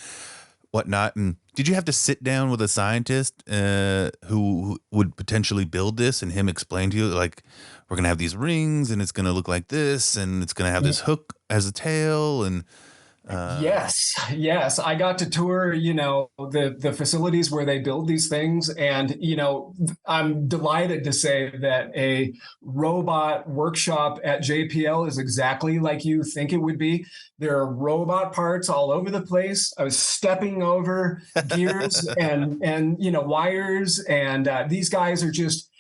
whatnot. And did you have to sit down with a scientist who would potentially build this and him explain to you, like, we're going to have these rings and it's going to look like this and it's going to have this hook as a tail and Yes. I got to tour, the facilities where they build these things. And, I'm delighted to say that a robot workshop at JPL is exactly like you think it would be. There are robot parts all over the place. I was stepping over gears and wires. And these guys are just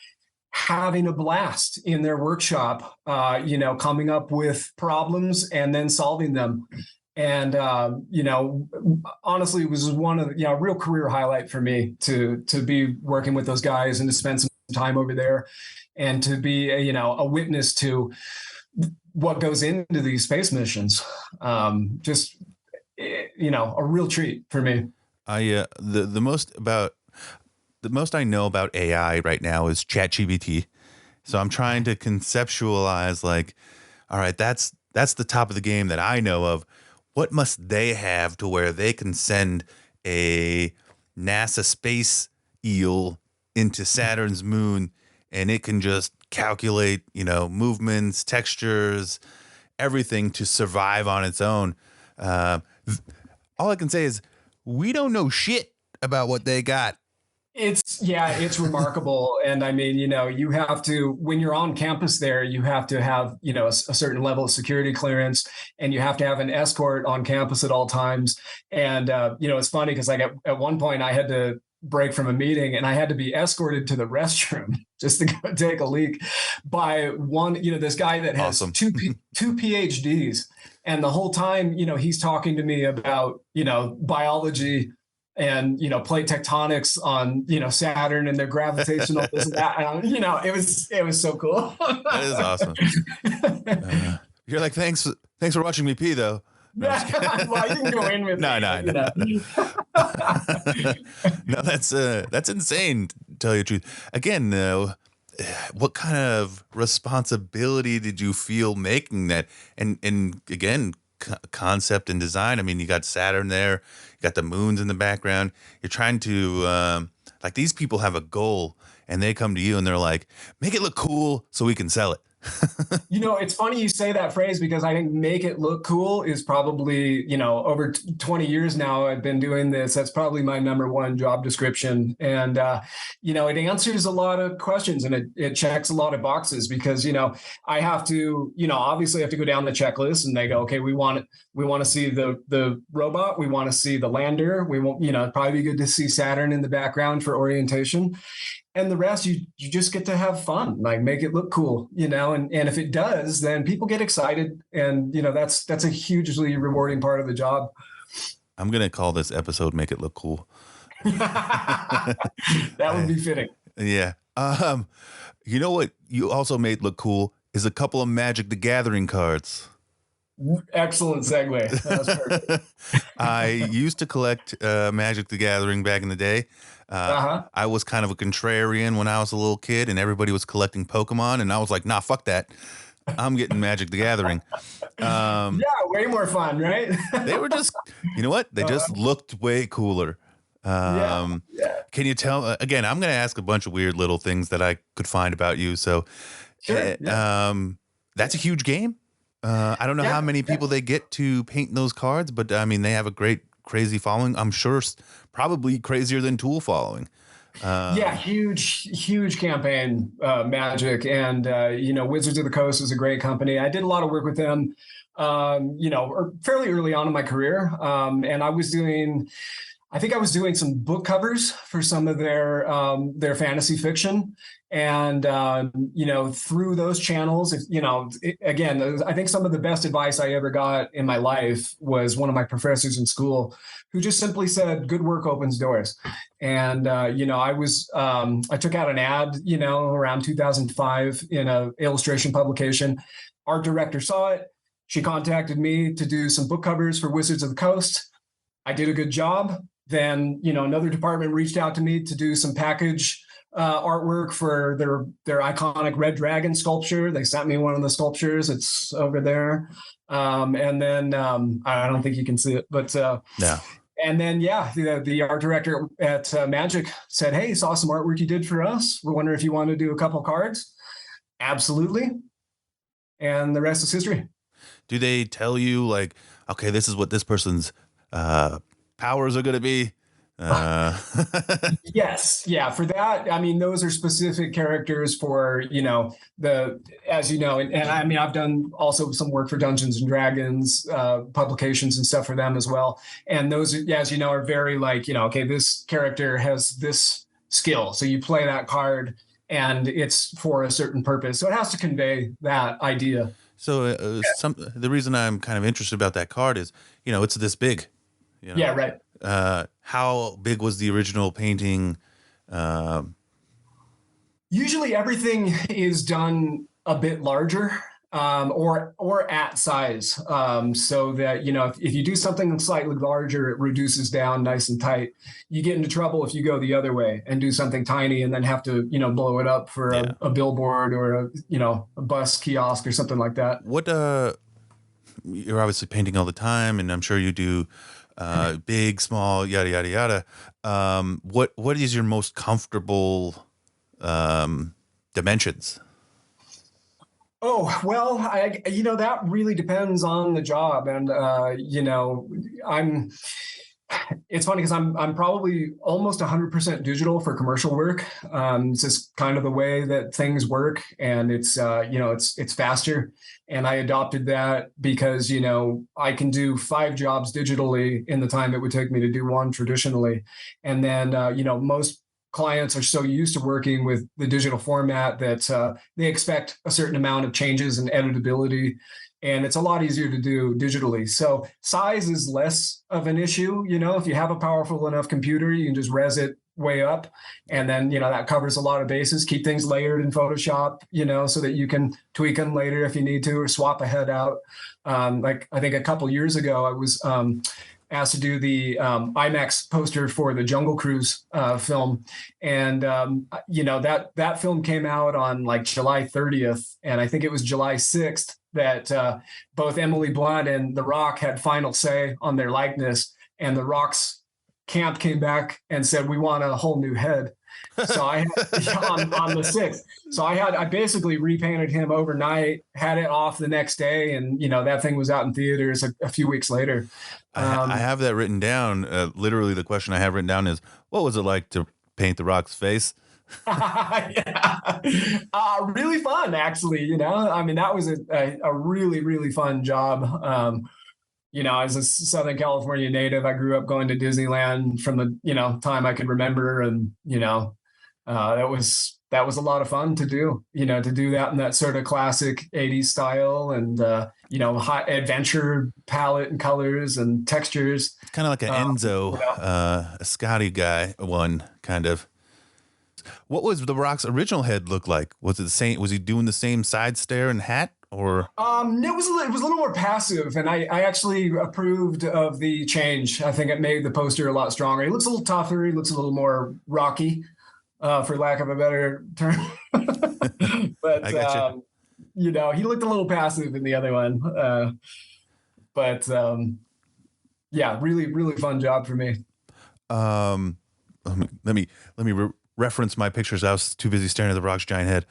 having a blast in their workshop, coming up with problems and then solving them. And, honestly, it was one of the, real career highlight for me to be working with those guys and to spend some time over there and to be, a witness to what goes into these space missions. Just, a real treat for me. The most I know about AI right now is ChatGPT. So I'm trying to conceptualize, like, all right, that's the top of the game that I know of. What must they have to where they can send a NASA space eel into Saturn's moon, and it can just calculate, movements, textures, everything to survive on its own. Uh, all I can say is we don't know shit about what they got. It's remarkable. And I mean, you have to, when you're on campus there, you have to have, a certain level of security clearance, and you have to have an escort on campus at all times. And, it's funny because like at one point I had to break from a meeting and I had to be escorted to the restroom just to go take a leak by one, this guy that has Awesome. two PhDs. And the whole time, he's talking to me about, biology and plate tectonics on Saturn and their gravitational this and that. And, it was so cool. That is awesome. You're like, thanks for watching me pee, though. No, well, you can go in with no. No, that's insane. To tell you the truth. Again, what kind of responsibility did you feel making that? And again, concept and design. I mean, you got Saturn there, you got the moons in the background. You're trying to like, these people have a goal, and they come to you and they're like, make it look cool so we can sell it. It's funny you say that phrase, because I think make it look cool is probably, over 20 years now I've been doing this. That's probably my number one job description. And, it answers a lot of questions, and it checks a lot of boxes, because, I have to, obviously I have to go down the checklist, and they go, okay, we want to see the robot. We want to see the lander. We want, probably be good to see Saturn in the background for orientation. And the rest, you just get to have fun, like make it look cool, and if it does, then people get excited. And, that's a hugely rewarding part of the job. I'm going to call this episode Make It Look Cool. That would be fitting. Yeah. You know what you also made look cool is a couple of Magic the Gathering cards. Excellent segue. That was perfect. I used to collect Magic the Gathering back in the day. I was kind of a contrarian when I was a little kid, and everybody was collecting Pokemon, and I was like, nah, fuck that. I'm getting Magic the Gathering. Yeah, way more fun, right? They were just, you know what? They just looked way cooler. Yeah. Can you tell, again, I'm going to ask a bunch of weird little things that I could find about you. So Sure, that's a huge game. I don't know how many people they get to paint those cards, but I mean, they have a great, crazy following. I'm sure probably crazier than Tool following. Huge campaign, Magic, and Wizards of the Coast is a great company. I did a lot of work with them, fairly early on in my career, and I think I was doing some book covers for some of their fantasy fiction. And, through those channels, again, I think some of the best advice I ever got in my life was one of my professors in school, who just simply said, good work opens doors. And, I took out an ad, around 2005 in an illustration publication. Art director saw it. She contacted me to do some book covers for Wizards of the Coast. I did a good job. Then, another department reached out to me to do some package artwork for their iconic Red Dragon sculpture. They sent me one of the sculptures. It's over there. And then I don't think you can see it, but no. And then, the art director at Magic said, hey, saw some artwork you did for us. We're wondering if you want to do a couple cards. Absolutely. And the rest is history. Do they tell you, like, okay, this is what this person's powers are going to be? Yes. Yeah. For that, I mean, those are specific characters for, as you know, and I mean, I've done also some work for Dungeons and Dragons, publications and stuff for them as well. And those, as you know, are very like, okay, this character has this skill. So you play that card and it's for a certain purpose. So it has to convey that idea. So the reason I'm kind of interested about that card is, it's this big. Yeah, right. How big was the original painting? Usually everything is done a bit larger, or at size, so that, if you do something slightly larger, it reduces down nice and tight. You get into trouble if you go the other way and do something tiny and then have to, blow it up for a billboard or a bus kiosk or something like that. What, you're obviously painting all the time, and I'm sure you do big, small, yada yada yada. What is your most comfortable dimensions? Oh, well, that really depends on the job. And, I'm, it's funny because I'm probably almost 100% digital for commercial work. It's just kind of the way that things work, and it's faster. And I adopted that because I can do 5 jobs digitally in the time it would take me to do one traditionally. And then most clients are so used to working with the digital format that they expect a certain amount of changes and editability, and it's a lot easier to do digitally. So size is less of an issue. If you have a powerful enough computer, you can just res it way up, and then that covers a lot of bases. Keep things layered in Photoshop, so that you can tweak them later if you need to, or swap a head out. Like I think a couple years ago, I was asked to do the IMAX poster for the Jungle Cruise film, and that film came out on like July 30th, and I think it was July 6th that both Emily Blunt and The Rock had final say on their likeness, and The Rock's camp came back and said, "We want a whole new head." So I had on the 6th. So I basically repainted him overnight, had it off the next day, and that thing was out in theaters a few weeks later. I have that written down. Literally, the question I have written down is, "What was it like to paint The Rock's face?" Yeah. Really fun, actually. I mean, that was a really, really fun job. As a Southern California native, I grew up going to Disneyland from the time I could remember, and that was a lot of fun to do. To do that in that sort of classic '80s style, and high adventure palette and colors and textures. Kind of like an Enzo, a Scotty guy, one kind of. What was The Rock's original head look like? Was it the same? Was he doing the same side stare and hat, or? It was a little more passive, and I actually approved of the change. I think it made the poster a lot stronger. He looks a little tougher. He looks a little more rocky, for lack of a better term. But I gotcha. he looked a little passive in the other one. But yeah, really, really fun job for me. Let me reference my pictures. I was too busy staring at The Rock's giant head.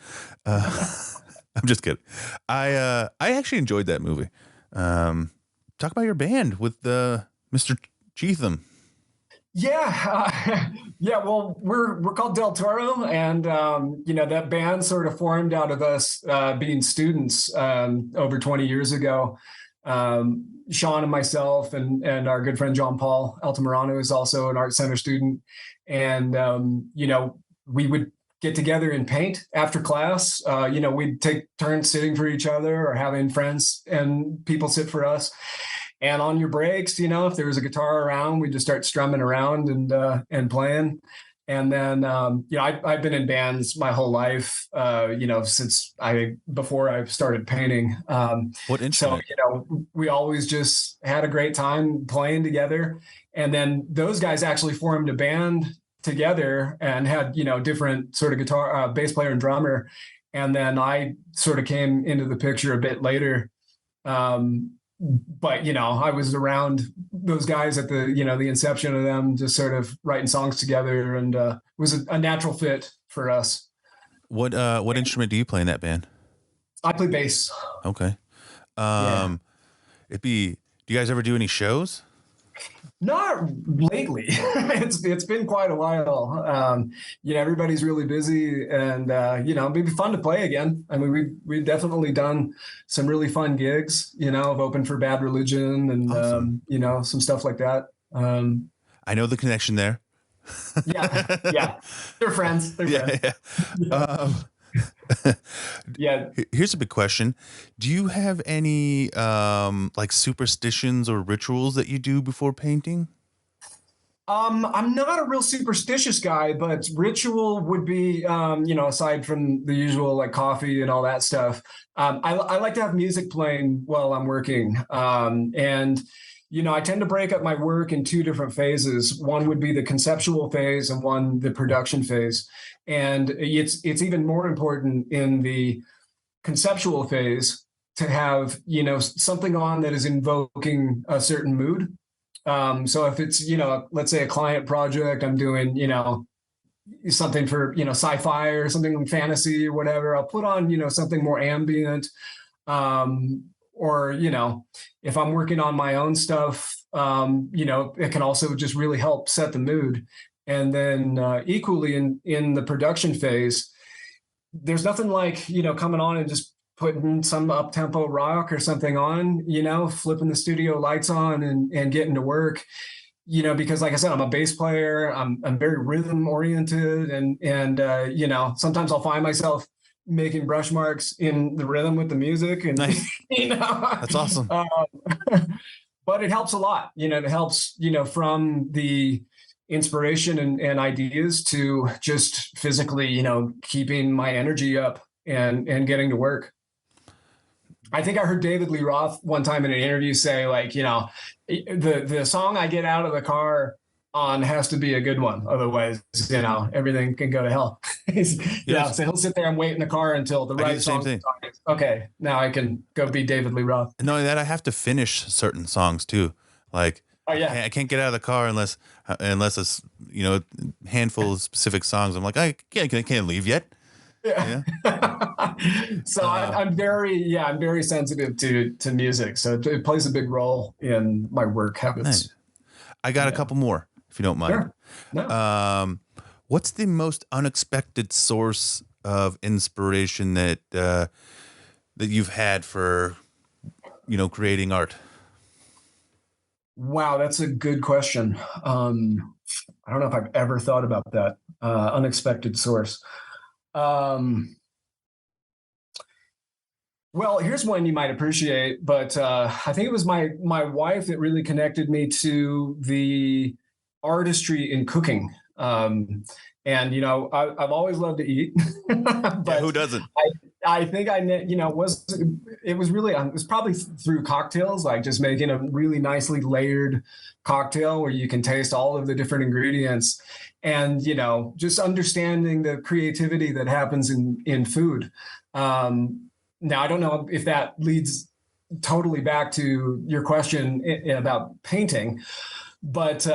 I'm just kidding. I actually enjoyed that movie. Talk about your band with Mr. Cheatham. Yeah, yeah. Well, we're called Del Toro, and that band sort of formed out of us being students over 20 years ago. Sean and myself and our good friend John Paul Altamirano is also an art center student, and we would get together and paint after class. We'd take turns sitting for each other or having friends and people sit for us. And on your breaks, if there was a guitar around, we'd just start strumming around and playing. And then, I've been in bands my whole life, since before I started painting. What instrument? So, we always just had a great time playing together. And then those guys actually formed a band together and had, different sort of guitar, bass player and drummer. And then I sort of came into the picture a bit later. But I was around those guys at the the inception of them, just sort of writing songs together, and it was a natural fit for us. What instrument do you play in that band? I play bass. Okay. Yeah. Do you guys ever do any shows? Not lately. It's been quite a while. Everybody's really busy, and it'd be fun to play again. I mean, we've definitely done some really fun gigs. I've opened for Bad Religion and Awesome. some stuff like that. I know the connection there. Yeah, they're friends. They're friends. Yeah. Yeah. Here's a big question. Do you have any like superstitions or rituals that you do before painting? I'm not a real superstitious guy, but ritual would be, aside from the usual like coffee and all that stuff. I like to have music playing while I'm working. And I tend to break up my work in 2 different phases. One would be the conceptual phase, and one the production phase. And it's even more important in the conceptual phase to have something on that is invoking a certain mood. So if it's, let's say a client project, I'm doing, something for, sci-fi or something fantasy or whatever, I'll put on, something more ambient. Or, if I'm working on my own stuff, it can also just really help set the mood. And then equally in the production phase, there's nothing like, coming on and just putting some up-tempo rock or something on, flipping the studio lights on and getting to work, because like I said, I'm a bass player, I'm very rhythm oriented, and sometimes I'll find myself making brush marks in the rhythm with the music, and nice. That's awesome. But it helps a lot. It helps, from the inspiration and ideas to just physically, keeping my energy up and getting to work. I think I heard David Lee Roth one time in an interview say, like, the song I get out of the car on has to be a good one. Otherwise, everything can go to hell. So he'll sit there and wait in the car until the right song is on. Okay, now I can go be David Lee Roth. And knowing that, I have to finish certain songs too. Like, I can't get out of the car unless it's, handful of specific songs. I'm like, I can't leave yet. Yeah. So I'm very sensitive to music. So it plays a big role in my work habits. Nice. I got a couple more, if you don't mind. Sure. No. What's the most unexpected source of inspiration that you've had for, creating art? Wow, that's a good question. I don't know if I've ever thought about that. Unexpected source. Well, here's one you might appreciate, but I think it was my wife that really connected me to the artistry in cooking. And I've always loved to eat. But who doesn't? I think it was probably through cocktails, like just making a really nicely layered cocktail where you can taste all of the different ingredients, and just understanding the creativity that happens in food. Now, I don't know if that leads totally back to your question about painting, but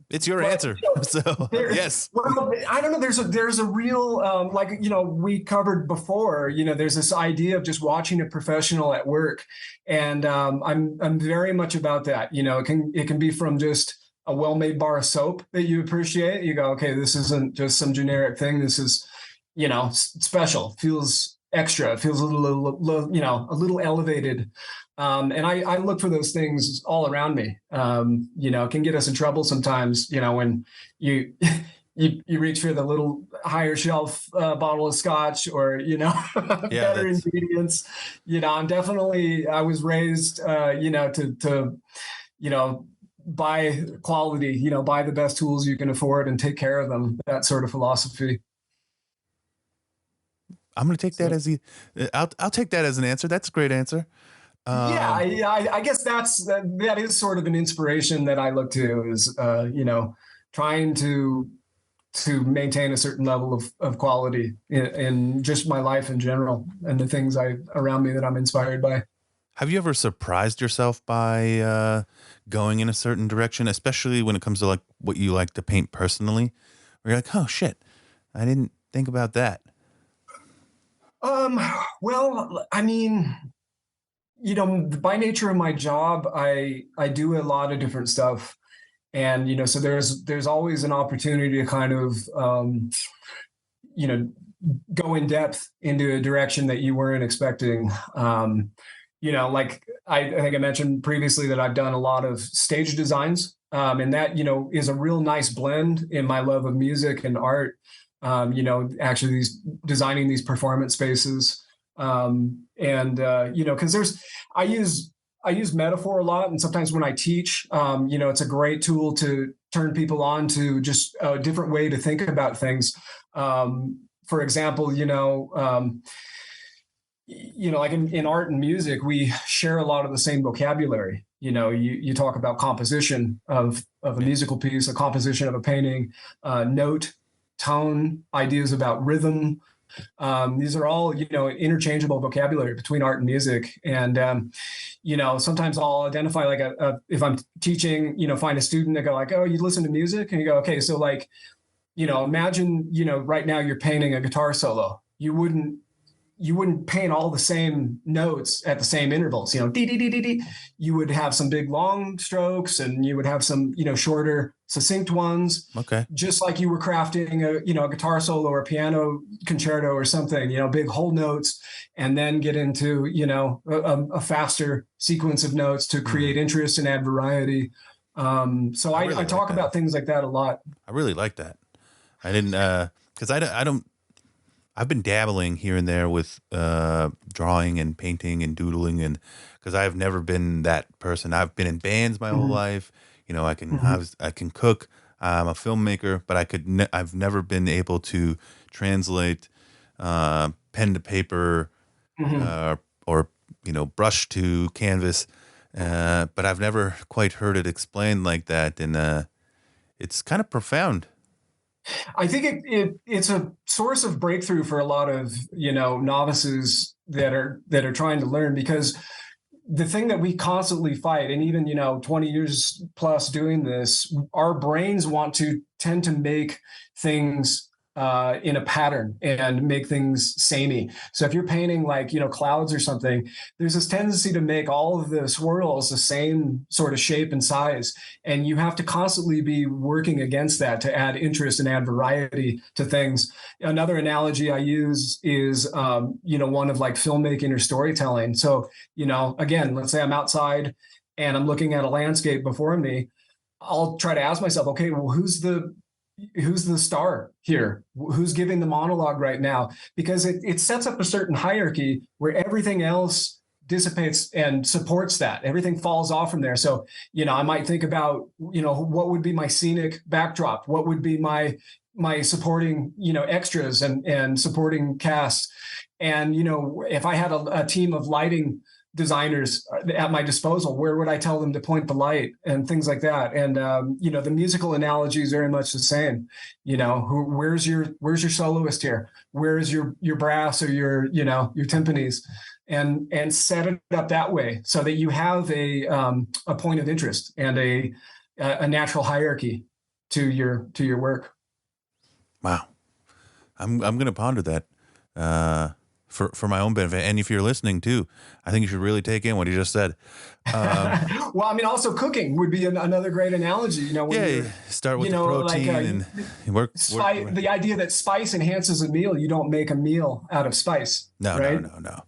it's your answer. So yes. Well, I don't know. There's a real we covered before. There's this idea of just watching a professional at work, and I'm very much about that. It can be from just a well-made bar of soap that you appreciate. You go, okay, this isn't just some generic thing. This is special. Feels extra. It feels a little elevated. And I look for those things all around me. It can get us in trouble sometimes, when you reach for the little higher shelf bottle of scotch or, better ingredients. I was raised, to buy quality, buy the best tools you can afford and take care of them. That sort of philosophy. I'm going to take that I'll take that as an answer. That's a great answer. I guess that is sort of an inspiration that I look to is, trying to maintain a certain level of quality in just my life in general and the things around me that I'm inspired by. Have you ever surprised yourself by going in a certain direction, especially when it comes to like what you like to paint personally, where you're like, oh shit, I didn't think about that? Well, I mean, by nature of my job, I do a lot of different stuff. And, so there's always an opportunity to kind of, go in depth into a direction that you weren't expecting. Like I think I mentioned previously that I've done a lot of stage designs. And that, is a real nice blend in my love of music and art. Actually designing these performance spaces. Because I use metaphor a lot. And sometimes when I teach, it's a great tool to turn people on to just a different way to think about things. For example, like in art and music, we share a lot of the same vocabulary. You talk about composition of a musical piece, a composition of a painting, note, tone, ideas about rhythm. These are all, interchangeable vocabulary between art and music. And, sometimes I'll identify like if I'm teaching, find a student that go like, oh, you listen to music, and you go, okay, so like, imagine, right now you're painting a guitar solo. You wouldn't paint all the same notes at the same intervals, dee, dee, dee, dee, dee. You would have some big long strokes, and you would have some, shorter succinct ones. Okay. Just like you were crafting a guitar solo or piano concerto or something, big whole notes, and then get into, a faster sequence of notes to create interest and add variety. So I really talk like about things like that a lot. I really like that. I didn't, cause I don't, I've been dabbling here and there with drawing and painting and doodling, and because I've never been that person. I've been in bands my whole life. I can cook. I'm a filmmaker, but I've never been able to translate pen to paper or brush to canvas. But I've never quite heard it explained like that, and it's kind of profound. I think it's a source of breakthrough for a lot of novices that are trying to learn, because the thing that we constantly fight, and even 20 years plus doing this, our brains tend to make things in a pattern and make things samey. So if you're painting like clouds or something, there's this tendency to make all of the swirls the same sort of shape and size, and you have to constantly be working against that to add interest and add variety to things. Another analogy I use is one of like filmmaking or storytelling. So again, let's say I'm outside and I'm looking at a landscape before me. I'll try to ask myself, okay, well, who's the star here? Who's giving the monologue right now? Because it sets up a certain hierarchy where everything else dissipates and supports that. Everything falls off from there. So, I might think about, what would be my scenic backdrop? What would be my supporting, extras and supporting cast? And, if I had a team of lighting designers at my disposal, where would I tell them to point the light and things like that? And the musical analogy is very much the same. Where's your soloist here? Where's your brass or your timpanis? And set it up that way so that you have a point of interest and a natural hierarchy to your work. Wow, I'm gonna ponder that. For my own benefit, and if you're listening too, I think you should really take in what he just said. Well, I mean, also cooking would be another great analogy. When start with the protein and work. The idea that spice enhances a meal. You don't make a meal out of spice. No, right? no.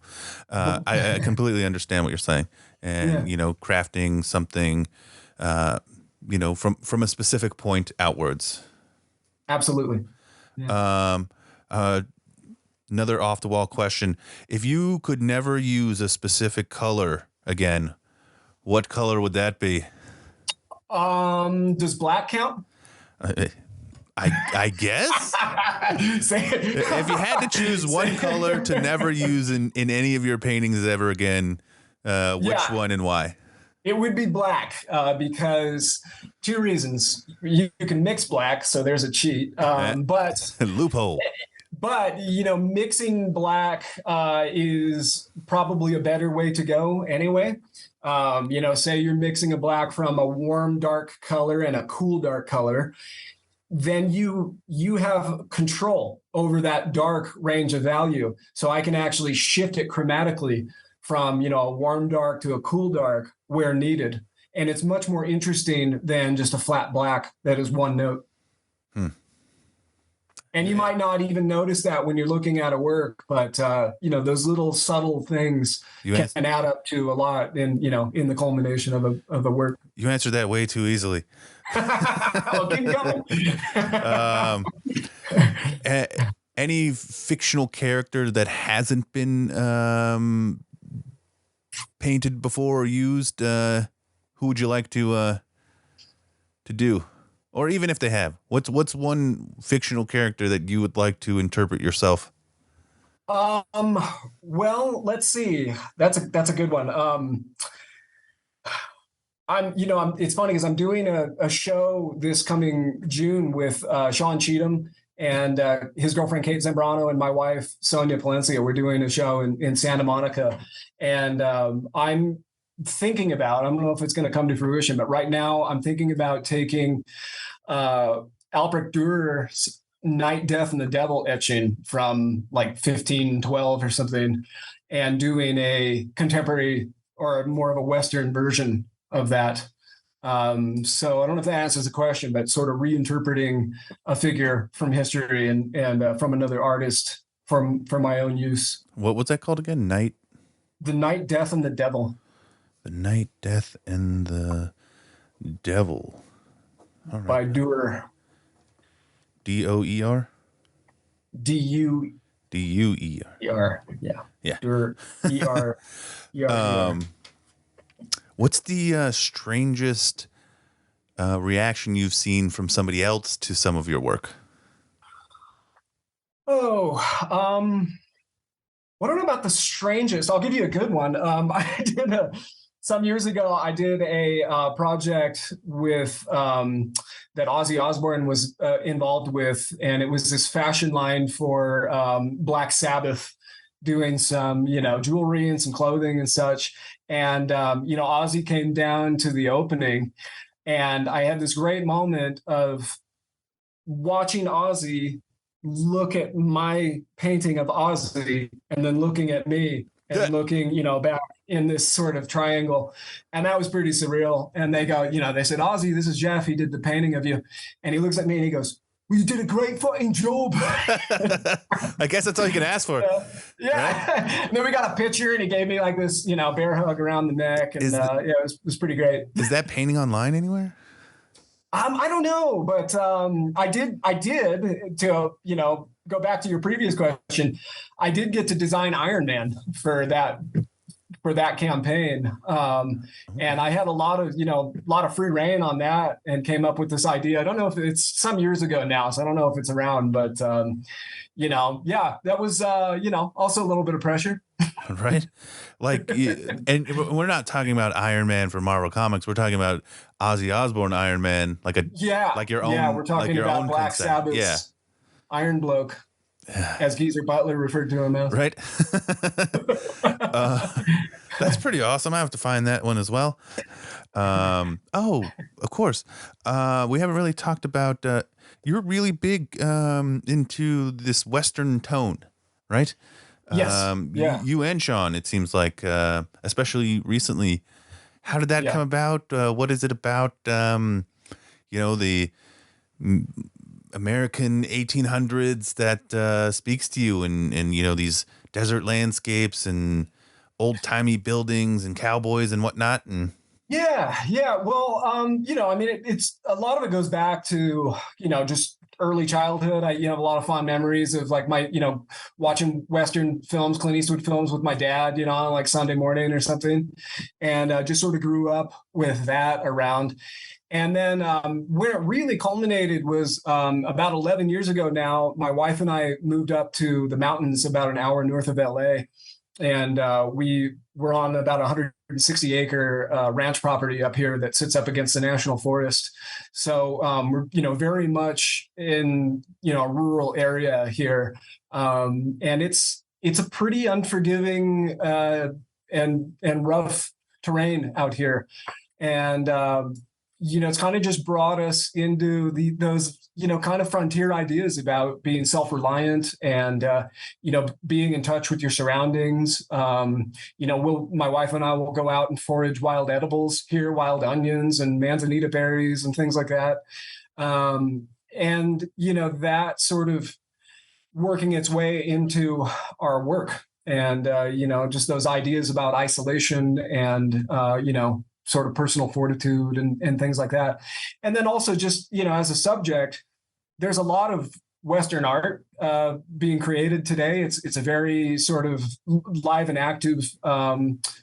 I completely understand what you're saying, and crafting something, from a specific point outwards. Absolutely. Yeah. Another off the wall question. If you could never use a specific color again, what color would that be? Does black count? I guess. If you had to choose one color to never use in any of your paintings ever again, which one and why? It would be black because two reasons. You can mix black, so there's a cheat. But loophole. But, mixing black is probably a better way to go anyway. Say you're mixing a black from a warm, dark color and a cool, dark color, then you have control over that dark range of value. So I can actually shift it chromatically from, a warm dark to a cool dark where needed. And it's much more interesting than just a flat black that is one note. And you might not even notice that when you're looking at a work, but those little subtle things can add up to a lot in the culmination of a work. You answered that way too easily. I'll keep going. Any fictional character that hasn't been painted before or used, who would you like to do? Or even if they have, what's one fictional character that you would like to interpret yourself? Well, let's see. That's a good one. It's funny because I'm doing a show this coming June with Sean Cheatham and his girlfriend Kate Zambrano and my wife Sonia Palencia. We're doing a show in Santa Monica, and I'm thinking about, I don't know if it's going to come to fruition, but right now I'm thinking about taking Albrecht Dürer's Night, Death, and the Devil etching from like 1512 or something, and doing a contemporary or more of a Western version of that. So I don't know if that answers the question, but sort of reinterpreting a figure from history and from another artist for my own use. What's that called again? The Night, Death, and the Devil. The Night, Death, and the Devil. All right. By Dürer. Doer? Duer. Duer. Yeah. Yeah. Dürer. What's the strangest reaction you've seen from somebody else to some of your work? Oh, I don't know about the strangest. I'll give you a good one. Some years ago, I did a project with that Ozzy Osbourne was involved with, and it was this fashion line for Black Sabbath, doing some, jewelry and some clothing and such. And, Ozzy came down to the opening, and I had this great moment of watching Ozzy look at my painting of Ozzy and then looking at me and looking, back in this sort of triangle. And that was pretty surreal. And they go, they said, Ozzy, this is Jeff. He did the painting of you. And he looks at me and he goes, well, you did a great fucking job. I guess that's all you can ask for. Yeah. Right? And then we got a picture and he gave me like this, bear hug around the neck. And it was pretty great. Is that painting online anywhere? I don't know, but I did to, go back to your previous question. I did get to design Iron Man for that campaign. And I had a lot of free reign on that and came up with this idea. I don't know if it's some years ago now, so I don't know if it's around, but that was, also a little bit of pressure. Right. Like, and we're not talking about Iron Man for Marvel Comics. We're talking about Ozzy Osbourne Iron Man, like your own. Yeah, we're talking about Black Sabbath's Iron Bloke, as Geezer Butler referred to him as. Right. That's pretty awesome. I have to find that one as well. Of course. We haven't really talked about. You're really big into this Western tone, right? Yes. You and Sean, it seems like, especially recently. How did that come about? What is it about? The American 1800s that speaks to you, and these desert landscapes and old timey buildings and cowboys and whatnot. And yeah. Well, it's a lot of it goes back to just early childhood. I have a lot of fond memories of like my watching Western films, Clint Eastwood films with my dad, on like Sunday morning or something, and just sort of grew up with that around. And then where it really culminated was about 11 years ago now. My wife and I moved up to the mountains about an hour north of LA, and we were on about 160-acre ranch property up here that sits up against the national forest. So we're very much in a rural area here, and it's a pretty unforgiving and rough terrain out here, and it's kind of just brought us into those kind of frontier ideas about being self-reliant and being in touch with your surroundings. My wife and I will go out and forage wild edibles here, wild onions and manzanita berries and things like that. And that sort of working its way into our work, and just those ideas about isolation and sort of personal fortitude and things like that. And then also just, as a subject, there's a lot of Western art being created today. It's a very sort of live and active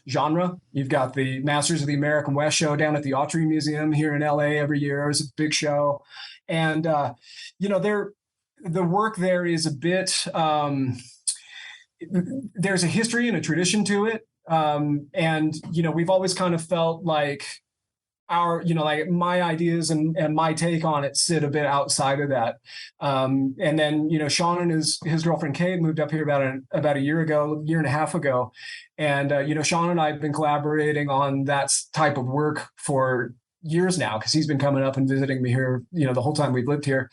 genre. You've got the Masters of the American West show down at the Autry Museum here in LA every year. It's a big show. And, the work there is a bit, there's a history and a tradition to it. And we've always kind of felt like, our, like my ideas and my take on it sit a bit outside of that. And then, Sean and his girlfriend Kate moved up here about a year and a half ago. And, Sean and I have been collaborating on that type of work for years now, because he's been coming up and visiting me here, the whole time we've lived here.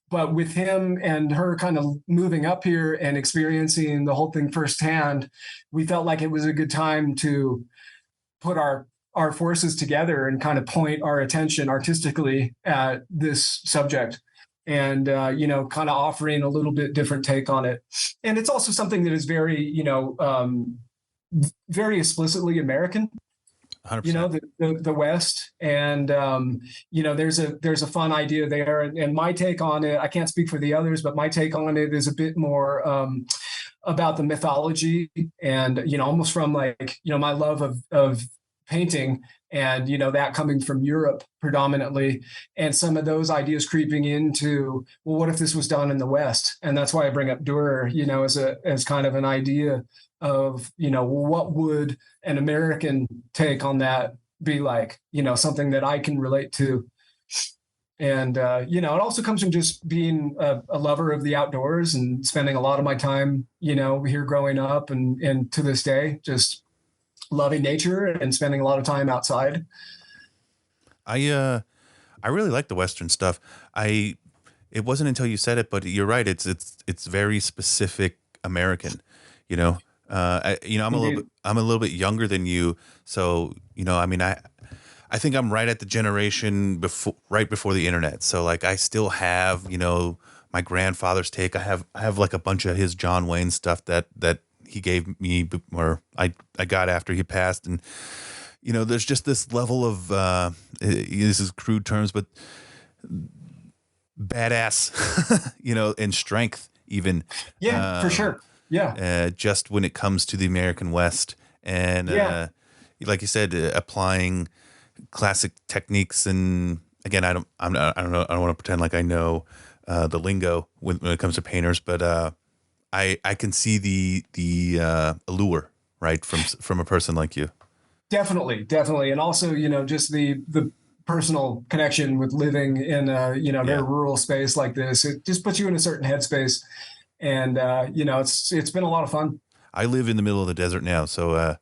But with him and her kind of moving up here and experiencing the whole thing firsthand, we felt like it was a good time to put our forces together and kind of point our attention artistically at this subject, and kind of offering a little bit different take on it. And it's also something that is very, very explicitly American. 100%. The West, and there's a fun idea there, and my take on it, I can't speak for the others, but my take on it is a bit more about the mythology, and almost from like my love of painting, and that coming from Europe predominantly, and some of those ideas creeping into, well, what if this was done in the West? And that's why I bring up Dürer, as kind of an idea of, what would an American take on that be like, something that I can relate to. And, it also comes from just being a lover of the outdoors and spending a lot of my time, here growing up and to this day, just loving nature and spending a lot of time outside. I really like the Western stuff. It wasn't until you said it, but you're right. It's very specific American, I'm a little bit younger than you. So, I think I'm right at the generation right before the internet. So like, I still have, my grandfather's take. I have like a bunch of his John Wayne stuff that he gave me, or I got after he passed. And, there's just this level of, this is crude terms, but badass, and strength even. Yeah, for sure. Yeah. Just when it comes to the American West, and like you said, applying classic techniques. And again, I don't know. I don't want to pretend like I know the lingo when it comes to painters, but I can see the allure, right, from a person like you. Definitely, and also just the personal connection with living in very rural space like this. It just puts you in a certain headspace. And, it's been a lot of fun. I live in the middle of the desert now. So,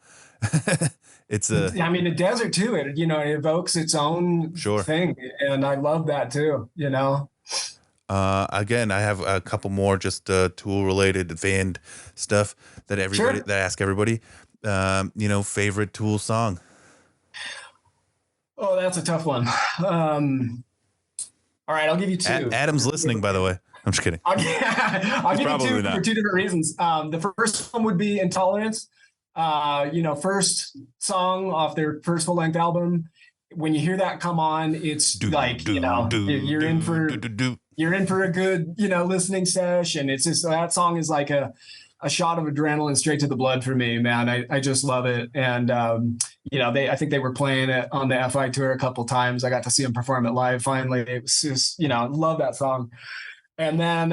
it's the desert too, it evokes its own thing. And I love that too, Again, I have a couple more just, tool related van stuff that that I ask everybody, favorite Tool song. Oh, that's a tough one. All right, I'll give you two. Adam's listening, by the way. I'm just kidding. I'll give you two for two different reasons. The first one would be Intolerance. First song off their first full-length album. When you hear that come on, it's you're in for a good, listening session. It's just, that song is like a shot of adrenaline straight to the blood for me, man. I just love it. And, I think they were playing it on the FI tour a couple times. I got to see them perform it live. Finally, it was just, love that song. And then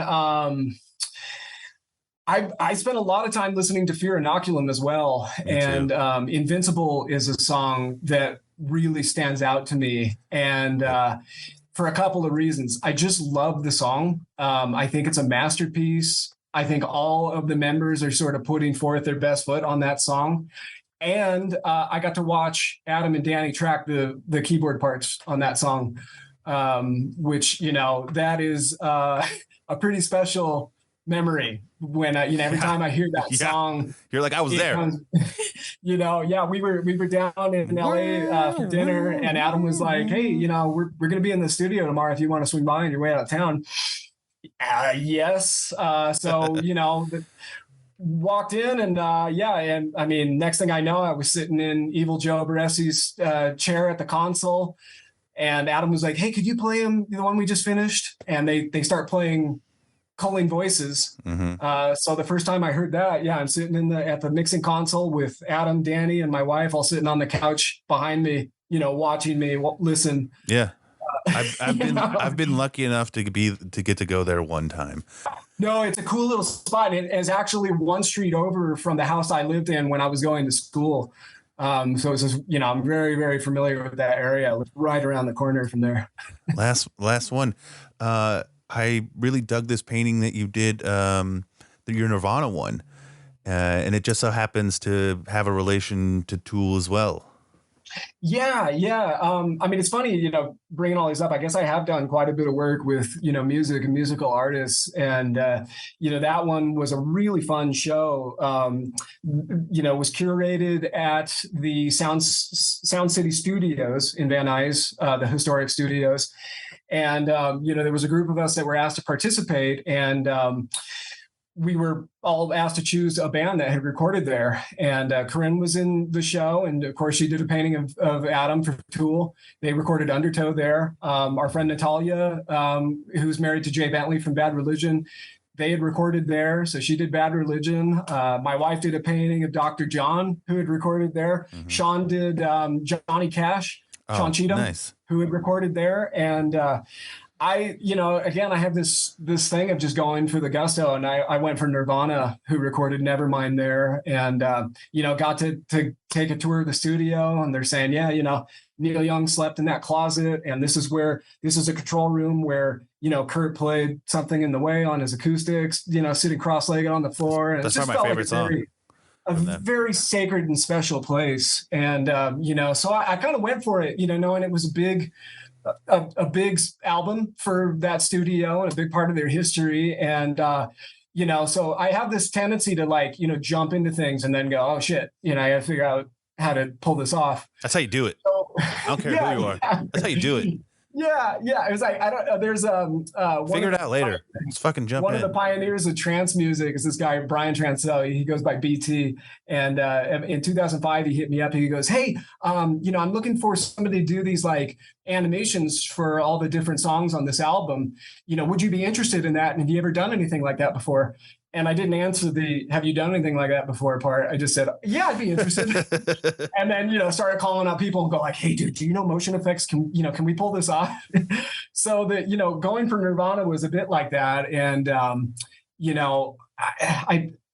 I spent a lot of time listening to Fear Inoculum as well. And Invincible is a song that really stands out to me. And for a couple of reasons. I just love the song. I think it's a masterpiece. I think all of the members are sort of putting forth their best foot on that song. And I got to watch Adam and Danny track the keyboard parts on that song. Which, that is a pretty special memory when, every time I hear that song, you're like, I was there. We were down in LA for dinner, and Adam was like, hey, we're going to be in the studio tomorrow if you want to swing by on your way out of town. Yes. Walked in and and I mean, next thing I know, I was sitting in Evil Joe Baresi's chair at the console. And Adam was like, hey, could you play him the one we just finished? And they start playing Culling Voices. Mm-hmm. So the first time I heard that, I'm sitting at the mixing console with Adam, Danny, and my wife all sitting on the couch behind me, watching me listen. Yeah. I've been lucky enough to get to go there one time. No, it's a cool little spot. It is actually one street over from the house I lived in when I was going to school. So it's just, I'm very, very familiar with that area. I live right around the corner from there. Last one. I really dug this painting that you did, your Nirvana one, and it just so happens to have a relation to Tool as well. Yeah, yeah. I mean, it's funny, bringing all these up. I guess I have done quite a bit of work with, music and musical artists, and that one was a really fun show. Was curated at the Sound City Studios in Van Nuys, the historic studios, and there was a group of us that were asked to participate, and we were all asked to choose a band that had recorded there. And Corinne was in the show. And of course, she did a painting of Adam for Tool. They recorded Undertow there. Our friend Natalia, who's married to Jay Bentley from Bad Religion, they had recorded there. So she did Bad Religion. My wife did a painting of Dr. John, who had recorded there. Mm-hmm. Sean did Johnny Cash, Sean Cheatham, nice, who had recorded there. And I have this thing of just going for the gusto, and I went for Nirvana, who recorded Nevermind there, and got to take a tour of the studio, and they're saying, Neil Young slept in that closet, and this is a control room where Kurt played Something in the Way on his acoustics, sitting cross-legged on the floor, and that's probably my favorite song. A very sacred and special place, and so I kind of went for it, knowing it was a big album for that studio and a big part of their history. And, so I have this tendency to jump into things and then go, oh shit, I got to figure out how to pull this off. That's how you do it. So, I don't care who you are. That's how you do it. Yeah. It was like, I don't know. There's figure it out later. Let's fucking jump in. One of the pioneers of trance music is this guy, Brian Transell. He goes by BT. And in 2005, he hit me up. He goes, hey, I'm looking for somebody to do these animations for all the different songs on this album. Would you be interested in that? And have you ever done anything like that before? And I didn't answer the "have you done anything like that before" part. I just said, "Yeah, I'd be interested." And then started calling out people and go like, "Hey, dude, do you know motion effects? Can we pull this off?" So that going for Nirvana was a bit like that. And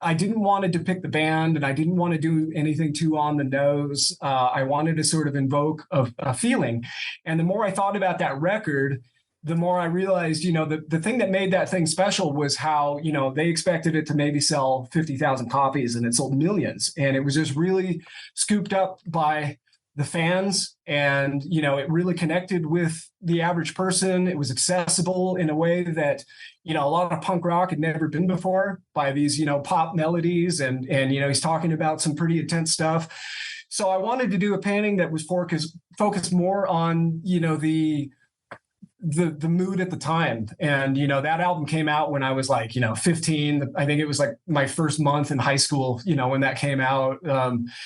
I didn't want to depict the band, and I didn't want to do anything too on the nose. I wanted to sort of invoke a feeling. And the more I thought about that record, the more I realized, the thing that made that thing special was how, they expected it to maybe sell 50,000 copies, and it sold millions. And it was just really scooped up by the fans. And, it really connected with the average person. It was accessible in a way that, a lot of punk rock had never been before, by these, pop melodies. And he's talking about some pretty intense stuff. So I wanted to do a painting that was focused more on, the mood at the time. And that album came out when I was 15. I think it was my first month in high school, when that came out.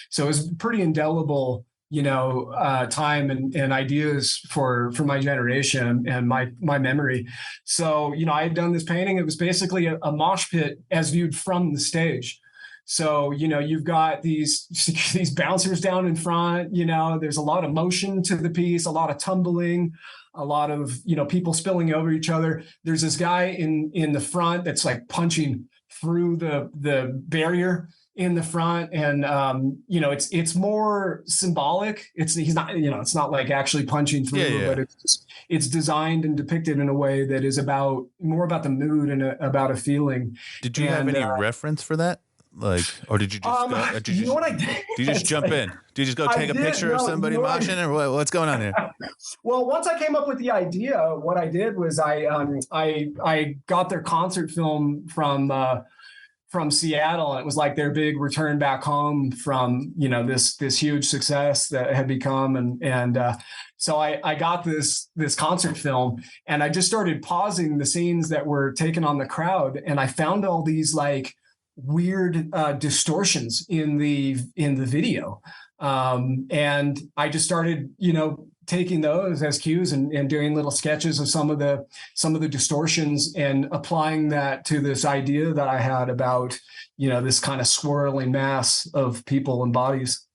So it was pretty indelible time and ideas for my generation and my memory. So I had done this painting. It was basically a mosh pit as viewed from the stage. So, you've got these bouncers down in front, there's a lot of motion to the piece, a lot of tumbling, a lot of, people spilling over each other. There's this guy in the front that's punching through the barrier in the front. And, it's more symbolic. He's not, it's not actually punching through, but it's designed and depicted in a way that is more about the mood and about a feeling. Did you have any reference for that? Or did you just go, did you what I did? Do you just jump in? Do you just go take a picture of somebody moshing, or what's going on here? Well, once I came up with the idea, what I did was I got their concert film from Seattle, and it was their big return back home from this huge success that had become, and so I got this concert film, and I just started pausing the scenes that were taken on the crowd, and I found all these weird distortions in the video, and I just started taking those as cues and doing little sketches of some of the distortions and applying that to this idea that I had about this kind of swirling mass of people and bodies.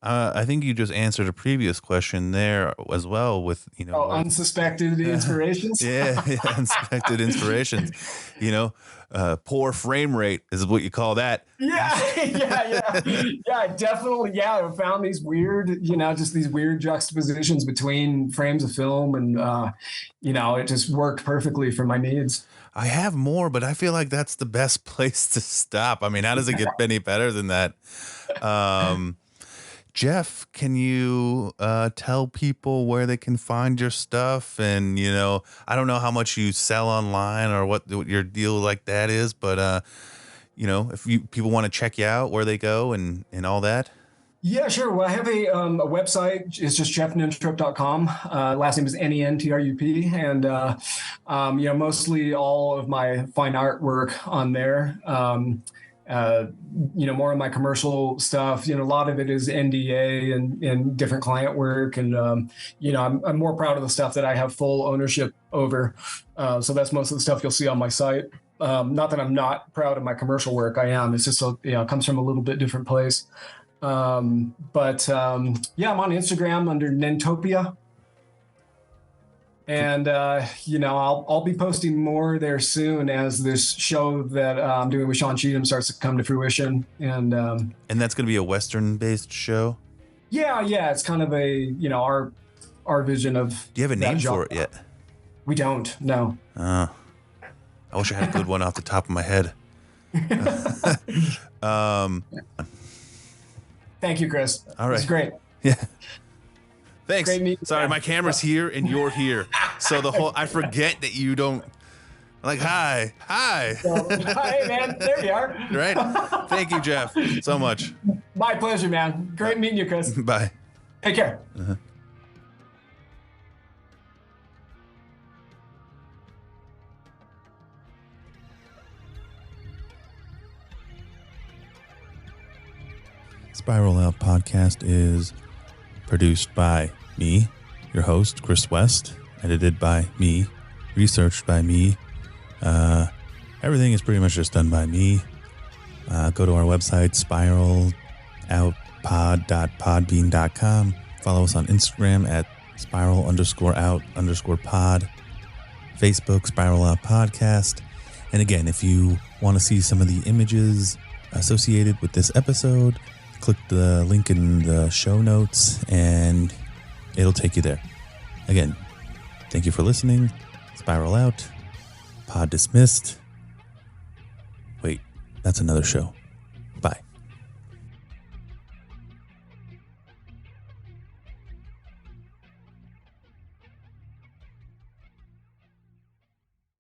I think you just answered a previous question there as well with, Unsuspected inspirations. Yeah, unsuspected inspirations. Poor frame rate is what you call that. Yeah, definitely. Yeah, I found these weird, just these weird juxtapositions between frames of film, and it just worked perfectly for my needs. I have more, but I feel like that's the best place to stop. I mean, how does it get any better than that? Jeff, can you tell people where they can find your stuff? And, I don't know how much you sell online or what your deal like that is, but, if people want to check you out, where they go and all that. Yeah, sure. Well, I have a website. It's just jeffnentrup.com. Last name is Nentrup. And, mostly all of my fine artwork on there. More of my commercial stuff, a lot of it is NDA and different client work. And, I'm more proud of the stuff that I have full ownership over. So that's most of the stuff you'll see on my site. Not that I'm not proud of my commercial work. I am. It's just, it comes from a little bit different place. I'm on Instagram under Nentopia. And, I'll be posting more there soon as this show that I'm doing with Sean Cheatham starts to come to fruition. And that's going to be a Western-based show? Yeah. It's kind of a, our vision of. Do you have a name for it yet? We don't, no. I wish I had a good one off the top of my head. Thank you, Chris. All right. It's great. Yeah. Thanks. Sorry, my camera's here and you're here. So I forget that you don't hi. Hey man, there you are. Right. Thank you, Jeff, so much. My pleasure, man. Great meeting you, Chris. Bye. Take care. Uh-huh. Spiral Out Podcast is produced by me, your host, Chris West, edited by me, researched by me. Everything is pretty much just done by me. Go to our website, spiraloutpod.podbean.com. Follow us on Instagram at spiral_out_pod. Facebook, Spiral Out Podcast. And again, if you want to see some of the images associated with this episode, click the link in the show notes and it'll take you there. Again, thank you for listening. Spiral Out. Pod dismissed. Wait, that's another show.